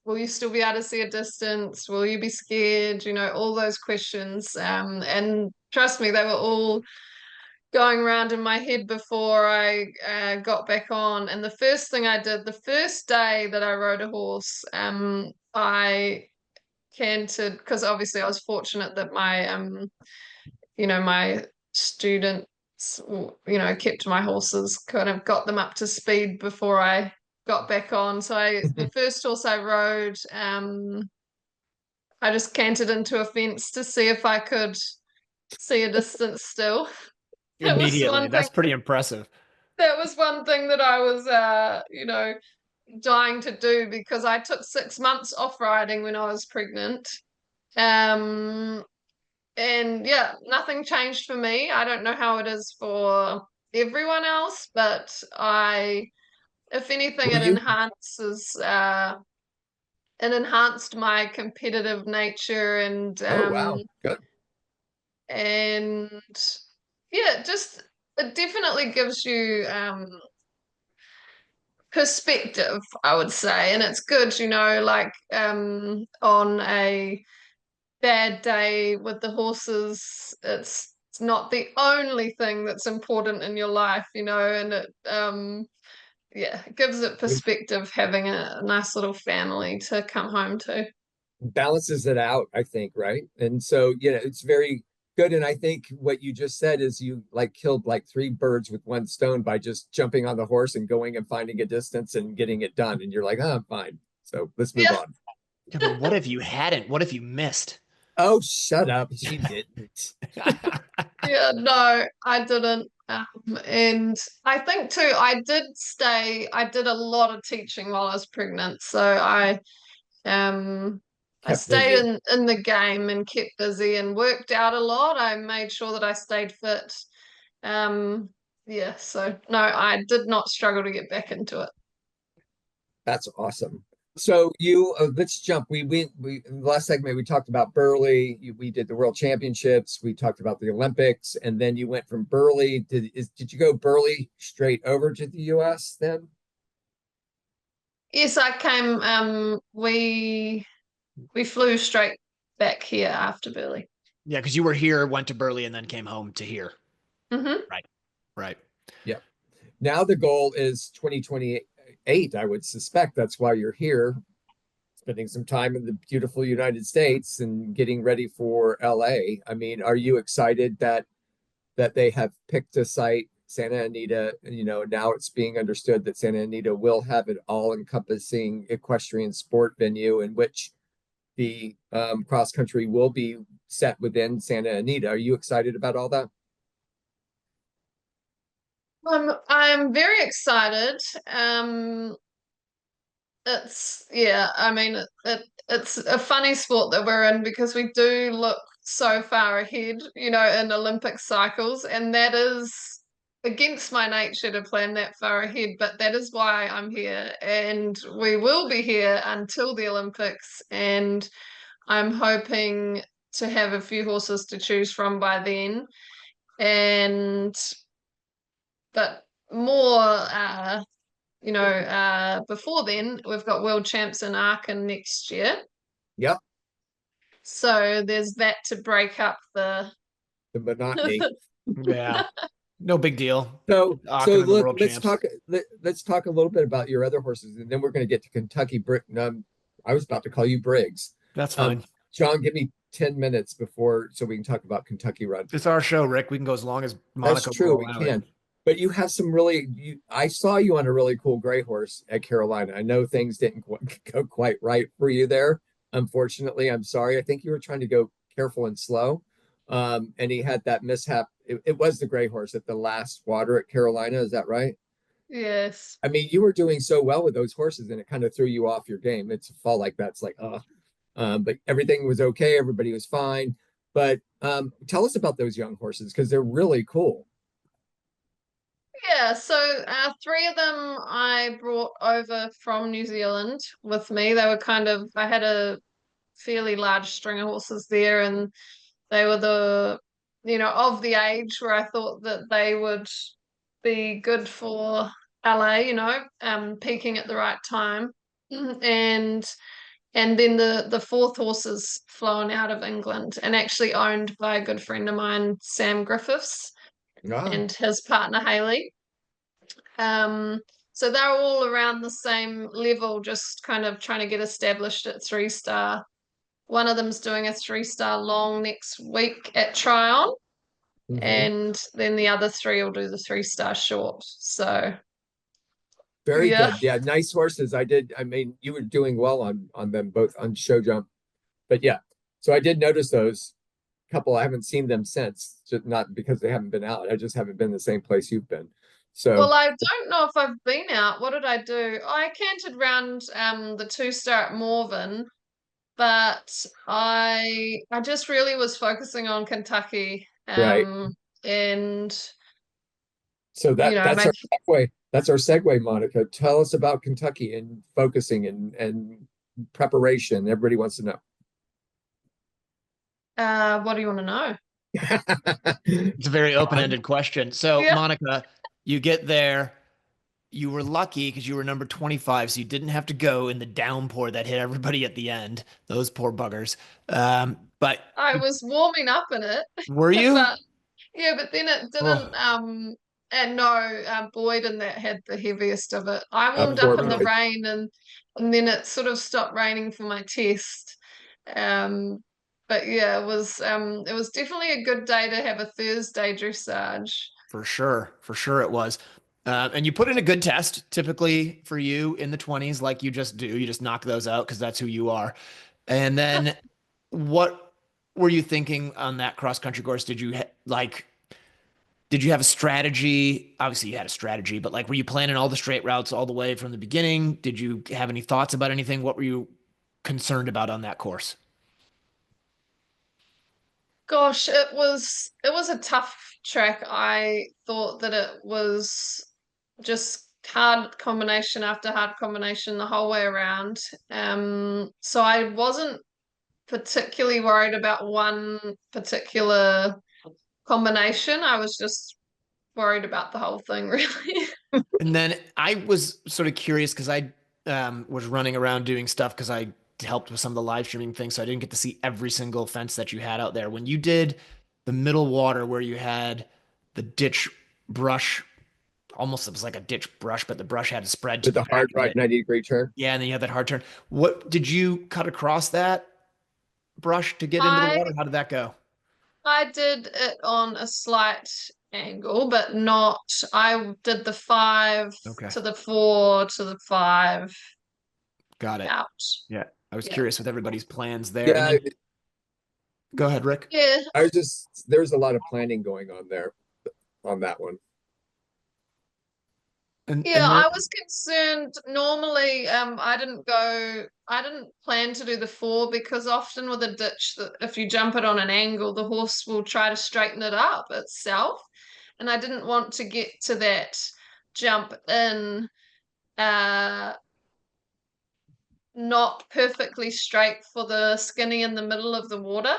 will you still be able to see a distance? Will you be scared? All those questions. And trust me, they were all going around in my head before I got back on. And the first thing I did, the first day that I rode a horse, I cantered, because obviously I was fortunate that my students, kept my horses, kind of got them up to speed before I got back on. So the first horse I rode, I just cantered into a fence to see if I could see a distance still. That was Immediately. one That's thing. pretty impressive. That was one thing that I was, dying to do because I took 6 months off riding when I was pregnant. And yeah, nothing changed for me. I don't know how it is for everyone else, but if anything, Were it you? enhanced my competitive nature Oh, wow. Good. and yeah, it definitely gives you perspective, I would say, and it's good, like on a bad day with the horses, it's not the only thing that's important in your life, and it gives it It perspective having a nice little family to come home to. balances it out, I think, right? And so, it's very good. And I think what you just said is you like killed like three birds with one stone by just jumping on the horse and going and finding a distance and getting it done. And you're like, oh, I'm fine. So let's move Yeah, on. Yeah, but what if you hadn't? What if you missed? Oh, shut up. She didn't. yeah, no, I didn't. And I think too, I did a lot of teaching while I was pregnant. So I Kept stayed busy. in the game and kept busy and worked out a lot. I made sure that I stayed fit. So no, I did not struggle to get back into it. That's awesome. So let's jump. We in the last segment we talked about Burley. We did the World Championships. We talked about the Olympics, and then you went from Burley. Did you go Burley straight over to the U.S. then? Yes, I came. We flew straight back here after Burley. Yeah, because you were here, went to Burley, and then came home to here. Mm-hmm. Right. Yeah. Now the goal is 2028. I would suspect that's why you're here, spending some time in the beautiful United States and getting ready for LA. I mean, are you excited that they have picked a site, Santa Anita? Now it's being understood that Santa Anita will have an all-encompassing equestrian sport venue in which the cross country will be set within Santa Anita. Are you excited about all that? I'm very excited. I mean, it's a funny sport that we're in because we do look so far ahead, in Olympic cycles, and that is against my nature to plan that far ahead, but that is why I'm here, and we will be here until the Olympics, and I'm hoping to have a few horses to choose from by then, and but more before then, we've got world champs in Aachen next year. Yep. So there's that to break up the monotony. Yeah. No big deal. So Aachen and the look, world let's champs. let's talk a little bit about your other horses, and then we're going to get to Kentucky. I was about to call you Briggs. That's fine. John, give me 10 minutes so we can talk about Kentucky Run. It's our show, Rick. We can go as long as Monica. That's true, we can. But you have some I saw you on a really cool gray horse at Carolina. I know things didn't go quite right for you there. Unfortunately, I'm sorry. I think you were trying to go careful and slow. And he had that mishap. It was the gray horse at the last water at Carolina. Is that right? Yes. I mean, you were doing so well with those horses and it kind of threw you off your game. It's a fall like that. It's like, but everything was okay. Everybody was fine. But tell us about those young horses because they're really cool. Yeah, so 3 of them I brought over from New Zealand with me. They were I had a fairly large string of horses there, and they were of the age where I thought that they would be good for LA, peaking at the right time. And then the fourth horse is flown out of England and actually owned by a good friend of mine, Sam Griffiths, and his partner Haley. So they're all around the same level, just kind of trying to get established at 3-star. One of them's doing a 3-star long next week at Tryon, and then the other 3 will do the 3-star short. So very good. Yeah, nice horses. I mean, you were doing well on them both on Show Jump. But yeah, So I did notice those couple. I haven't seen them since, just not because they haven't been out. I just haven't been the same place you've been. Well, So I don't know if I've been out. What did I do? I cantered round the 2 star at Morven, but I just really was focusing on Kentucky. right. And So you that know, that's our make segue. That's our segue, Monica. Tell us about Kentucky and focusing and preparation. Everybody wants to know. what do you want to know? It's a very open-ended question. So, Yeah. Monica, you get there. You were lucky because you were number 25, so you didn't have to go in the downpour that hit everybody at the end. Those poor buggers. But I was warming up in it, were you? but yeah, but then it Oh, didn't. And no, Boyd and that had the heaviest of it. I Oh, warmed poor up in the boy. rain, and then it sort of stopped raining for my test. Um, but yeah, it was definitely a good day to have a Thursday dressage. for sure. For sure it was. And you put in a good test, typically for you in the 20s, like you just do. You just knock those out because that's who you are. And then what were you thinking on that cross country course? Did you have a strategy? Obviously, you had a strategy, but like, were you planning all the straight routes all the way from the beginning? Did you have any thoughts about anything? What were you concerned about on that course? Gosh, it was a tough track. I thought that it was just hard combination after hard combination the whole way around. So I wasn't particularly worried about one particular combination. I was just worried about the whole thing, really. And then I was sort of curious because I was running around doing stuff because I helped with some of the live streaming things, so I didn't get to see every single fence that you had out there. When you did the middle water where you had the ditch brush, almost it was like a ditch brush, but the brush had to spread to With the the back hard of right it. 90-degree turn. Yeah, and then you had that hard turn. What did you cut across that brush to get into the I water? How did that go? I did it on a slight angle, but not. I did the 5 Okay, to the 4 to the 5 got it. out. Yeah, I was Yeah. curious with everybody's plans there. And Yeah, then go ahead, Rick. Yeah. I was just there's a lot of planning going on there on that one. Yeah, And then I was concerned. Normally, I didn't plan to do the 4 because often with a ditch, that if you jump it on an angle, the horse will try to straighten it up itself. And I didn't want to get to that jump in, uh, not perfectly straight for the skinny in the middle of the water.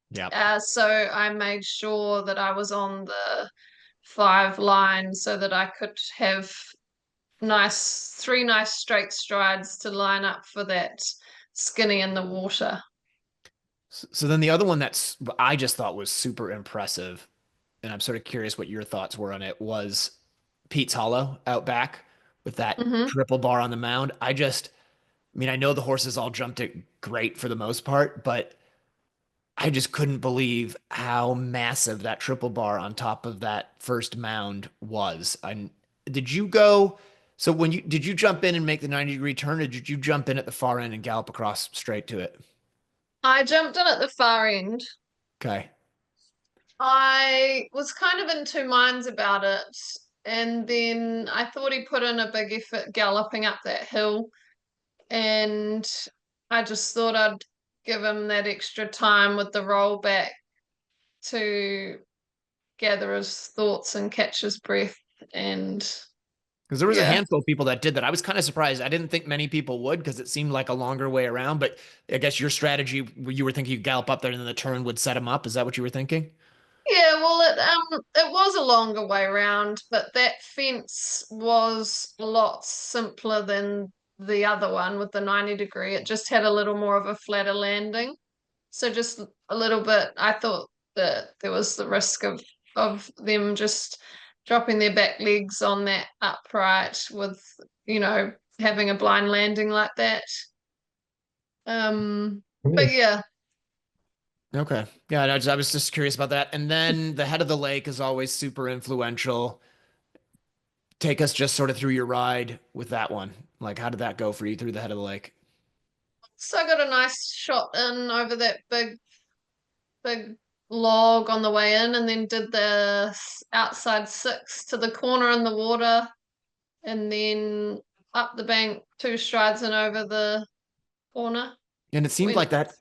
yeah. So I made sure that I was on the 5 line so that I could have 3 nice straight strides to line up for that skinny in the water. So then the other one that's I just thought was super impressive, and I'm sort of curious what your thoughts were on it, was Pete's Hollow out back with that Hmm. triple bar on the mound. I mean, I know the horses all jumped it great for the most part, but I just couldn't believe how massive that triple bar on top of that first mound was. And did you go? So did you jump in and make the 90-degree turn, or did you jump in at the far end and gallop across straight to it? I jumped in at the far end. Okay. I was kind of in 2 minds about it. And then I thought he put in a big effort galloping up that hill. And I just thought I'd give him that extra time with the rollback to gather his thoughts and catch his breath. And Because there was a yeah. handful of people that did that. I was kind of surprised. I didn't think many people would because it seemed like a longer way around. But I guess your strategy, you were thinking you gallop up there and then the turn would set him up. Is that what you were thinking? Yeah, well, it was a longer way round, but that fence was a lot simpler than the other one with the 90-degree. It just had a little more of a flatter landing. So just a little bit, I thought that there was the risk of them just dropping their back legs on that upright with, having a blind landing like that. But yeah. Okay. Yeah, I was just curious about that. And then the head of the lake is always super influential. Take us just sort of through your ride with that one. Like, how did that go for you through the head of the lake? So I got a nice shot in over that big log on the way in, and then did the outside 6 to the corner in the water, and then up the bank 2 strides and over the corner. And it seemed Went- like that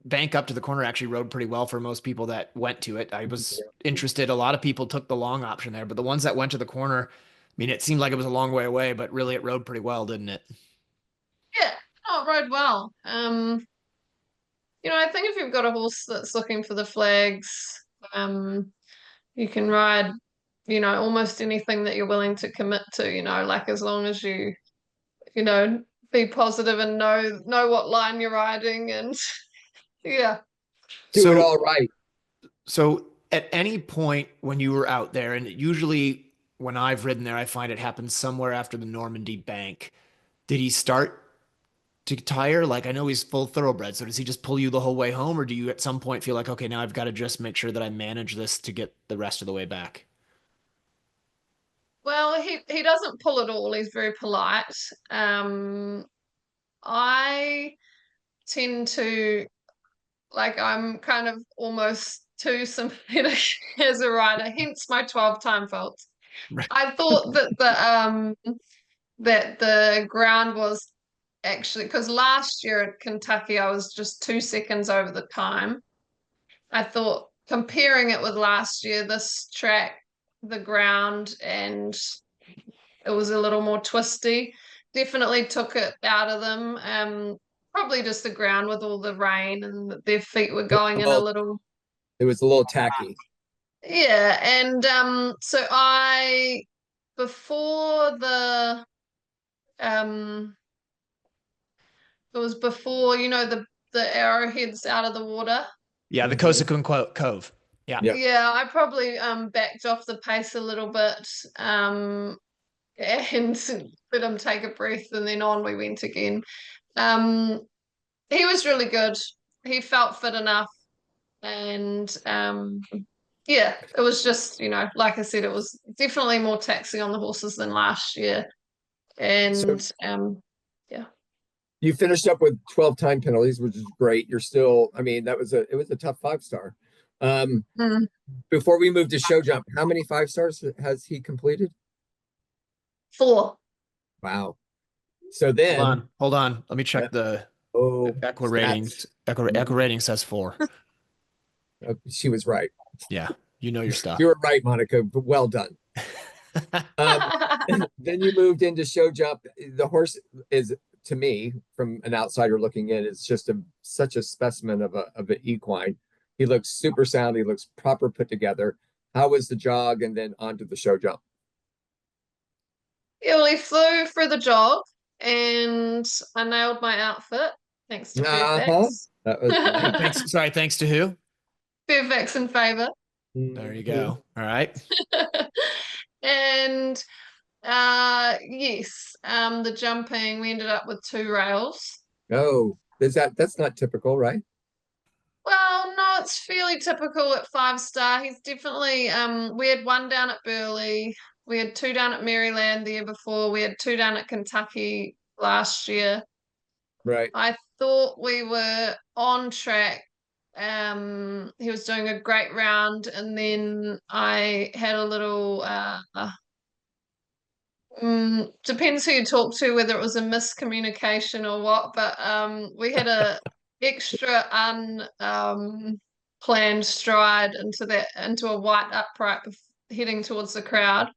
bank up to the corner actually rode pretty well for most people that went to it. I was interested. A lot of people took the long option there, but the ones that went to the corner, I mean, it seemed like it was a long way away, but really it rode pretty well, didn't it? Yeah, oh, it rode well. I think if you've got a horse that's looking for the flags, you can ride, almost anything that you're willing to commit to, like as long as you, be positive and know what line you're riding, and yeah. Do it all right. So at any point when you were out there, and usually when I've ridden there, I find it happens somewhere after the Normandy bank, did he start to tire? Like, I know he's full thoroughbred, so does he just pull you the whole way home, or do you at some point feel like, okay, now I've got to just make sure that I manage this to get the rest of the way back? Well, he doesn't pull at all. He's very polite. I tend to, like, I'm kind of almost too sympathetic as a rider, hence my 12-time fault. Right. I thought that the ground was actually, because last year at Kentucky I was just 2 seconds over the time. I thought, comparing it with last year, this track, the ground, and it was a little more twisty. Definitely took it out of them. Probably just the ground with all the rain, and their feet were going in a little. It was a little tacky. Yeah, and so before the it was before, the arrowheads out of the water. Yeah, the Cossackun Cove. Yeah. Yep. Yeah, I probably backed off the pace a little bit, and let him take a breath, and then on we went again. He was really good. He felt fit enough, and yeah, it was just, like I said, it was definitely more taxing on the horses than last year. And yeah. You finished up with 12 time penalties, which is great. You're still, I mean, it was a tough 5-star. Before we move to show jump, how many 5-stars has he completed? 4. Wow. So then Hold on. Let me check the Equa ratings. Equa rating says 4. She was right. Yeah, you know your stuff. You were right, Monica, but well done. Then you moved into show jump. The horse is, to me, from an outsider looking in, is just such a specimen of an equine. He looks super sound. He looks proper put together. How was the jog, and then onto the show jump? Yeah, well, he flew for the jog, and I nailed my outfit thanks to Fairfax. That was Thanks to who? Fairfax in favor. There you go. All right. And yes, the jumping, we ended up with 2 rails. Oh, that's not typical, right? Well, no, it's fairly typical at 5-star. He's definitely we had 1 down at Burleigh, we had 2 down at Maryland the year before, we had 2 down at Kentucky last year. Right. I thought we were on track. He was doing a great round, and then I had a little depends who you talk to, whether it was a miscommunication or what, but we had a extra planned stride into a white upright heading towards the crowd.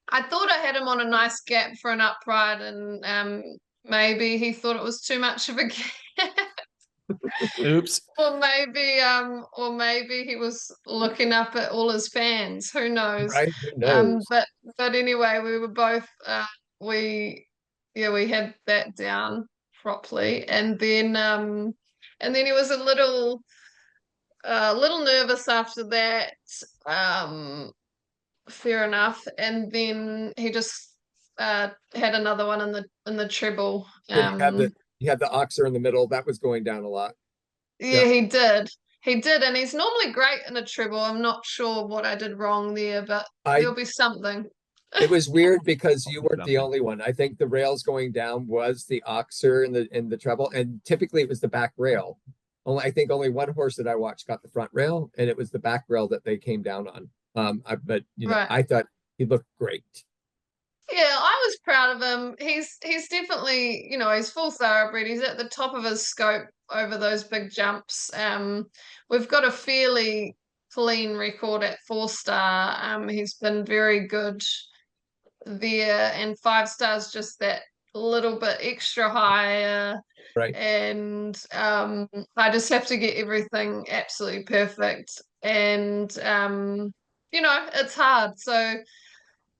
I thought I had him on a nice gap for an upright, and maybe he thought it was too much of a gap. Oops. Or maybe he was looking up at all his fans. Who knows? Right. Who knows? But anyway, we were both we had that down properly, and then he was a little nervous after that. Fair enough, and then he just had another one in the treble. You had the oxer in the middle. That was going down a lot. Yeah, he did. He did, and he's normally great in a treble. I'm not sure what I did wrong there, but there'll be something. It was weird because you weren't the Something. only one. I think the rails going down was the oxer in the treble, and typically it was the back rail. I think only one horse that I watched got the front rail, and it was the back rail that they came down on. But Right. I thought he looked great. Yeah, I was proud of him. He's definitely, he's full thoroughbred. He's at the top of his scope over those big jumps. We've got a fairly clean record at 4 star. He's been very good there, and 5 stars just that little bit extra higher. Right. And I just have to get everything absolutely perfect. And it's hard. So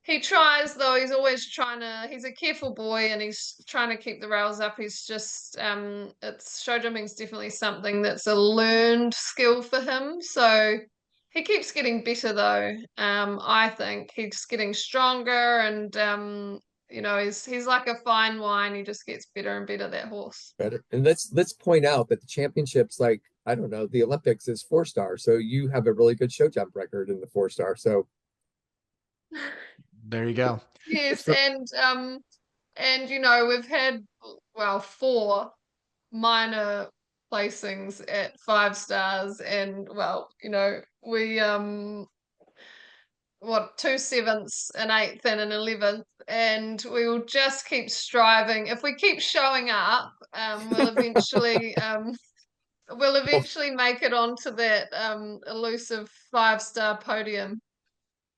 he tries, though. He's always he's a careful boy, and he's trying to keep the rails up. He's just, show jumping's definitely something that's a learned skill for him. So he keeps getting better, though. I think he's getting stronger, and, he's like a fine wine. He just gets better and better, that horse. Better. And let's point out that the championships, like, I don't know, the Olympics is 4 star. So you have a really good show jump record in the 4 star. So There you go. Yes, So- and we've had 4 minor placings at 5 stars, and we 2/7, an 8th, and an 11th, and we will just keep striving. If we keep showing up, we'll eventually make it onto that elusive 5-star podium.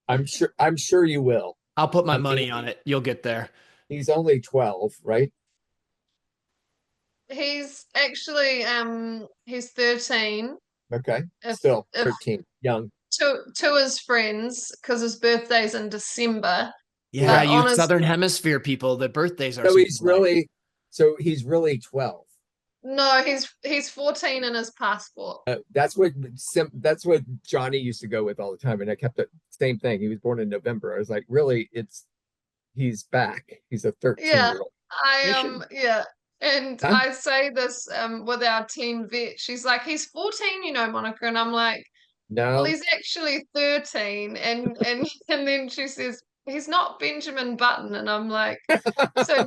I'm sure you will. I'll put my I mean- money on it. You'll get there. He's only 12, right? He's actually he's 13. Okay. If- Still if- 13, young. To his friends, because his birthday's in December. Yeah, But you on his- Southern Hemisphere people, the birthdays are So super he's late. really 12. No, he's 14 in his passport. That's what Johnny used to go with all the time, and I kept it same thing. He was born in November. I was like, really, he's back. He's a 13-year-old. Yeah. And Huh? I say this with our team vet. She's like, he's 14, Monica, and I'm like, No, well, he's actually 13, and then she says he's not Benjamin Button, and I'm like, so,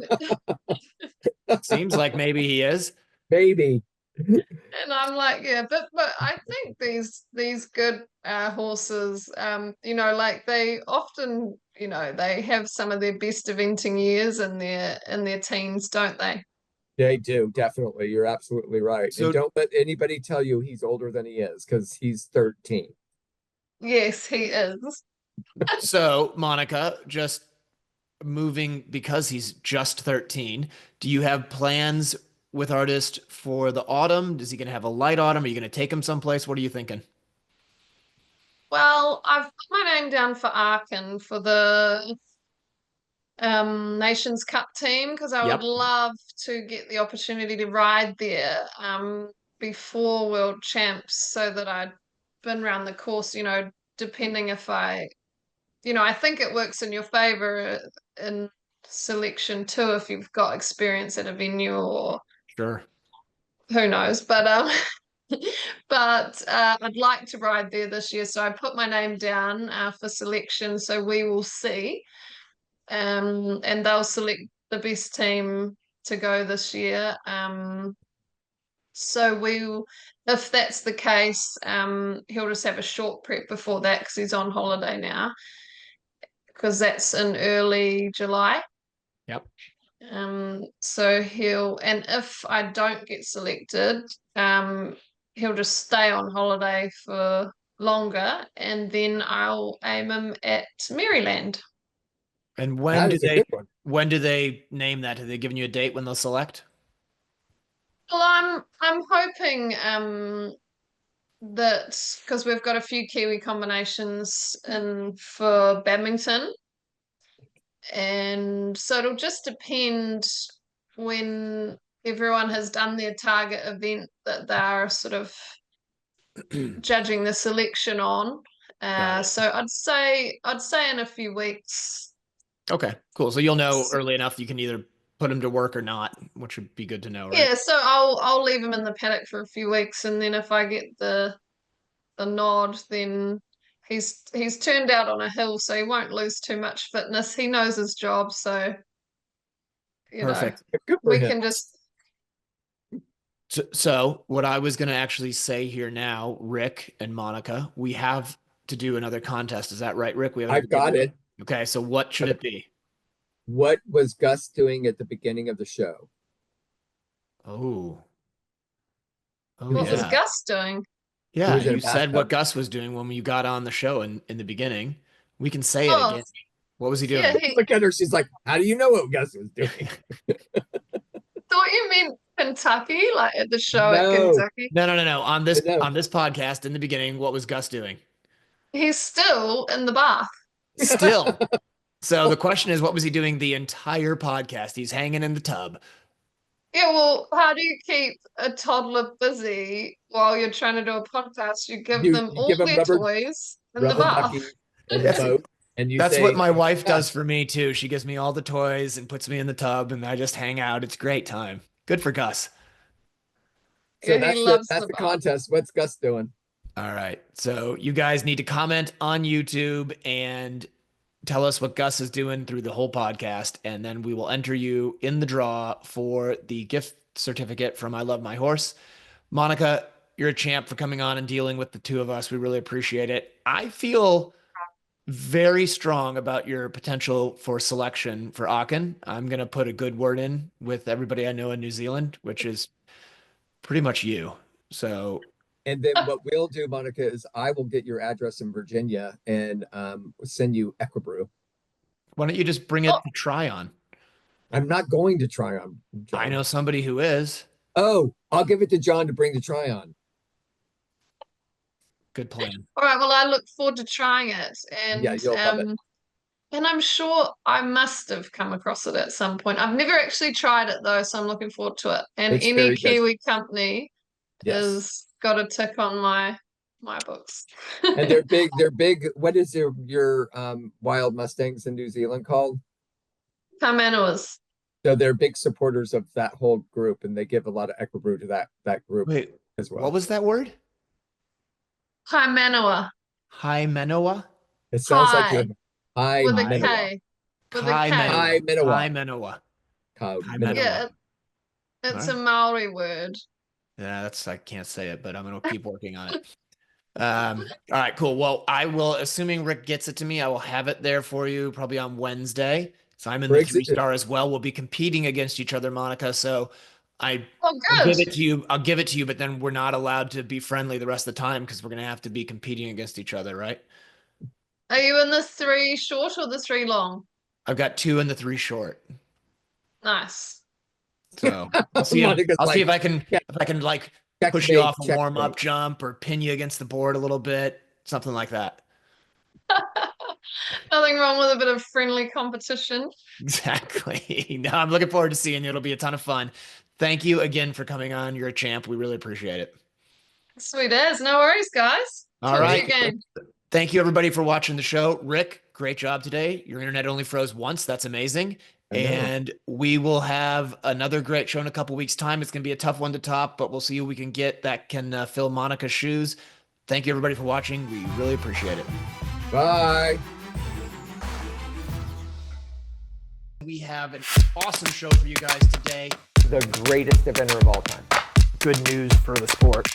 Seems like maybe he is. maybe. and I'm like, yeah, but I think these good horses, like they often, they have some of their best eventing years in their teens, don't they? They do, definitely. You're absolutely right. So- And don't let anybody tell you he's older than he is, because he's 13. Yes, he is. So, Monica, just moving because he's just 13, do you have plans with Artist for the autumn? Is he going to have a light autumn? Are you going to take him someplace? What are you thinking? Well, I've put my name down for Aachen for the Nations Cup team, because I Yep. would love to get the opportunity to ride there before World Champs, so that I'd been around the course, depending if I think it works in your favor in selection too, if you've got experience at a venue, or Sure. who knows, but I'd like to ride there this year, so I put my name down for selection, so we will see. And they'll select the best team to go this year. So if that's the case, he'll just have a short prep before that, because he's on holiday now, because that's in early July. Yep. So and if I don't get selected, he'll just stay on holiday for longer, and then I'll aim him at Maryland. And That is a good one. when do they name that? Have they given you a date when they'll select? Well, I'm hoping that, because we've got a few Kiwi combinations in for badminton, and so it'll just depend when everyone has done their target event that they're sort of judging the selection on. Got it. So I'd say in a few weeks. Okay, cool. So you'll know early enough you can either put him to work or not, which would be good to know, right? Yeah, so I'll leave him in the paddock for a few weeks, and then if I get the nod, then he's turned out on a hill, so he won't lose too much fitness. He knows his job, so Perfect. Good for we him. can just So what I was going to actually say here now, Rick and Monica, we have to do another contest. Is that right, Rick? We have I've got it. Okay, so what should it be? What was Gus doing at the beginning of the show? Oh. Oh, what was yeah. Gus doing? Yeah, was in you a said what bathtub. Gus was doing when you got on the show in the beginning. We can say it Oh, again. What was he doing? Yeah, he Look at her. She's like, how do you know what Gus was doing? thought you meant Kentucky, like at the show at No. Kentucky. No. On this No. podcast in the beginning, what was Gus doing? He's still in the bath. Still. So the question is, what was he doing the entire podcast? He's hanging in the tub. Yeah, well, how do you keep a toddler busy while you're trying to do a podcast? You give You- them you all give them their rubber- toys in the Rubber bath. ducky in the That's- boat. And you That's say, what my wife does "Gus." for me too. She gives me all the toys and puts me in the tub, and I just hang out. It's great time. Good for Gus. So Yeah, that's he loves that's the the bath. contest. What's Gus doing? All right. So you guys need to comment on YouTube and tell us what Gus is doing through the whole podcast, and then we will enter you in the draw for the gift certificate from I Love My Horse. Monica, you're a champ for coming on and dealing with the two of us. We really appreciate it. I feel very strong about your potential for selection for Aachen. I'm going to put a good word in with everybody I know in New Zealand, which is pretty much you. So And then what we'll do, Monica, is I will get your address in Virginia and send you Equibrew. why don't you just bring it to try on? I'm not going to try on. John. I know somebody who is. Oh, I'll give it to John to bring to try on. Good plan. All right, well, I look forward to trying it, and Yeah, you'll love it. and I'm sure I must have come across it at some point. I've never actually tried it though, so I'm looking forward to it. And It's any very good. Kiwi company Yes. is got a tick on my books. And they're big. They're big. What is your wild Mustangs in New Zealand called? Kamanoas. So they're big supporters of that whole group, and they give a lot of Equibrew to that group Wait, as well. what was that word? Kaimanoa Haimenoa? It sounds like Hi. you're Hi with a Minoa. K. With a K. Hi Minoa. Haimenoa. Hi Hi Minoa. Minoa. Yeah, it's a Alright. Maori word. Yeah, I can't say it, but I'm gonna keep working on it. All right, cool. Well, I will, assuming Rick gets it to me, I will have it there for you probably on Wednesday. So I'm in the Briggs, 3-star as well. We'll be competing against each other, Monica. So Oh, I'll give good. it to you. I'll give it to you, but then we're not allowed to be friendly the rest of the time because we're gonna have to be competing against each other, right? Are you in the 3 short or the 3 long? I've got 2 and the 3 short. Nice. So I'll see. Monica's I'll see like, if I can like push you checkmate, off a warm up checkmate. jump or pin you against the board a little bit, something like that. Nothing wrong with a bit of friendly competition. Exactly. No, I'm looking forward to seeing you. It'll be a ton of fun. Thank you again for coming on. You're a champ. We really appreciate it. Sweet as. No worries, guys. All Talk to right. you again. Thank you everybody for watching the show. Rick, great job today. Your internet only froze once. That's amazing. I know. And we will have another great show in a couple weeks' time. It's going to be a tough one to top, but we'll see who we can get that can fill Monica's shoes. Thank you everybody for watching. We really appreciate it. Bye. We have an awesome show for you guys today. The greatest eventer of all time. Good news for the sport.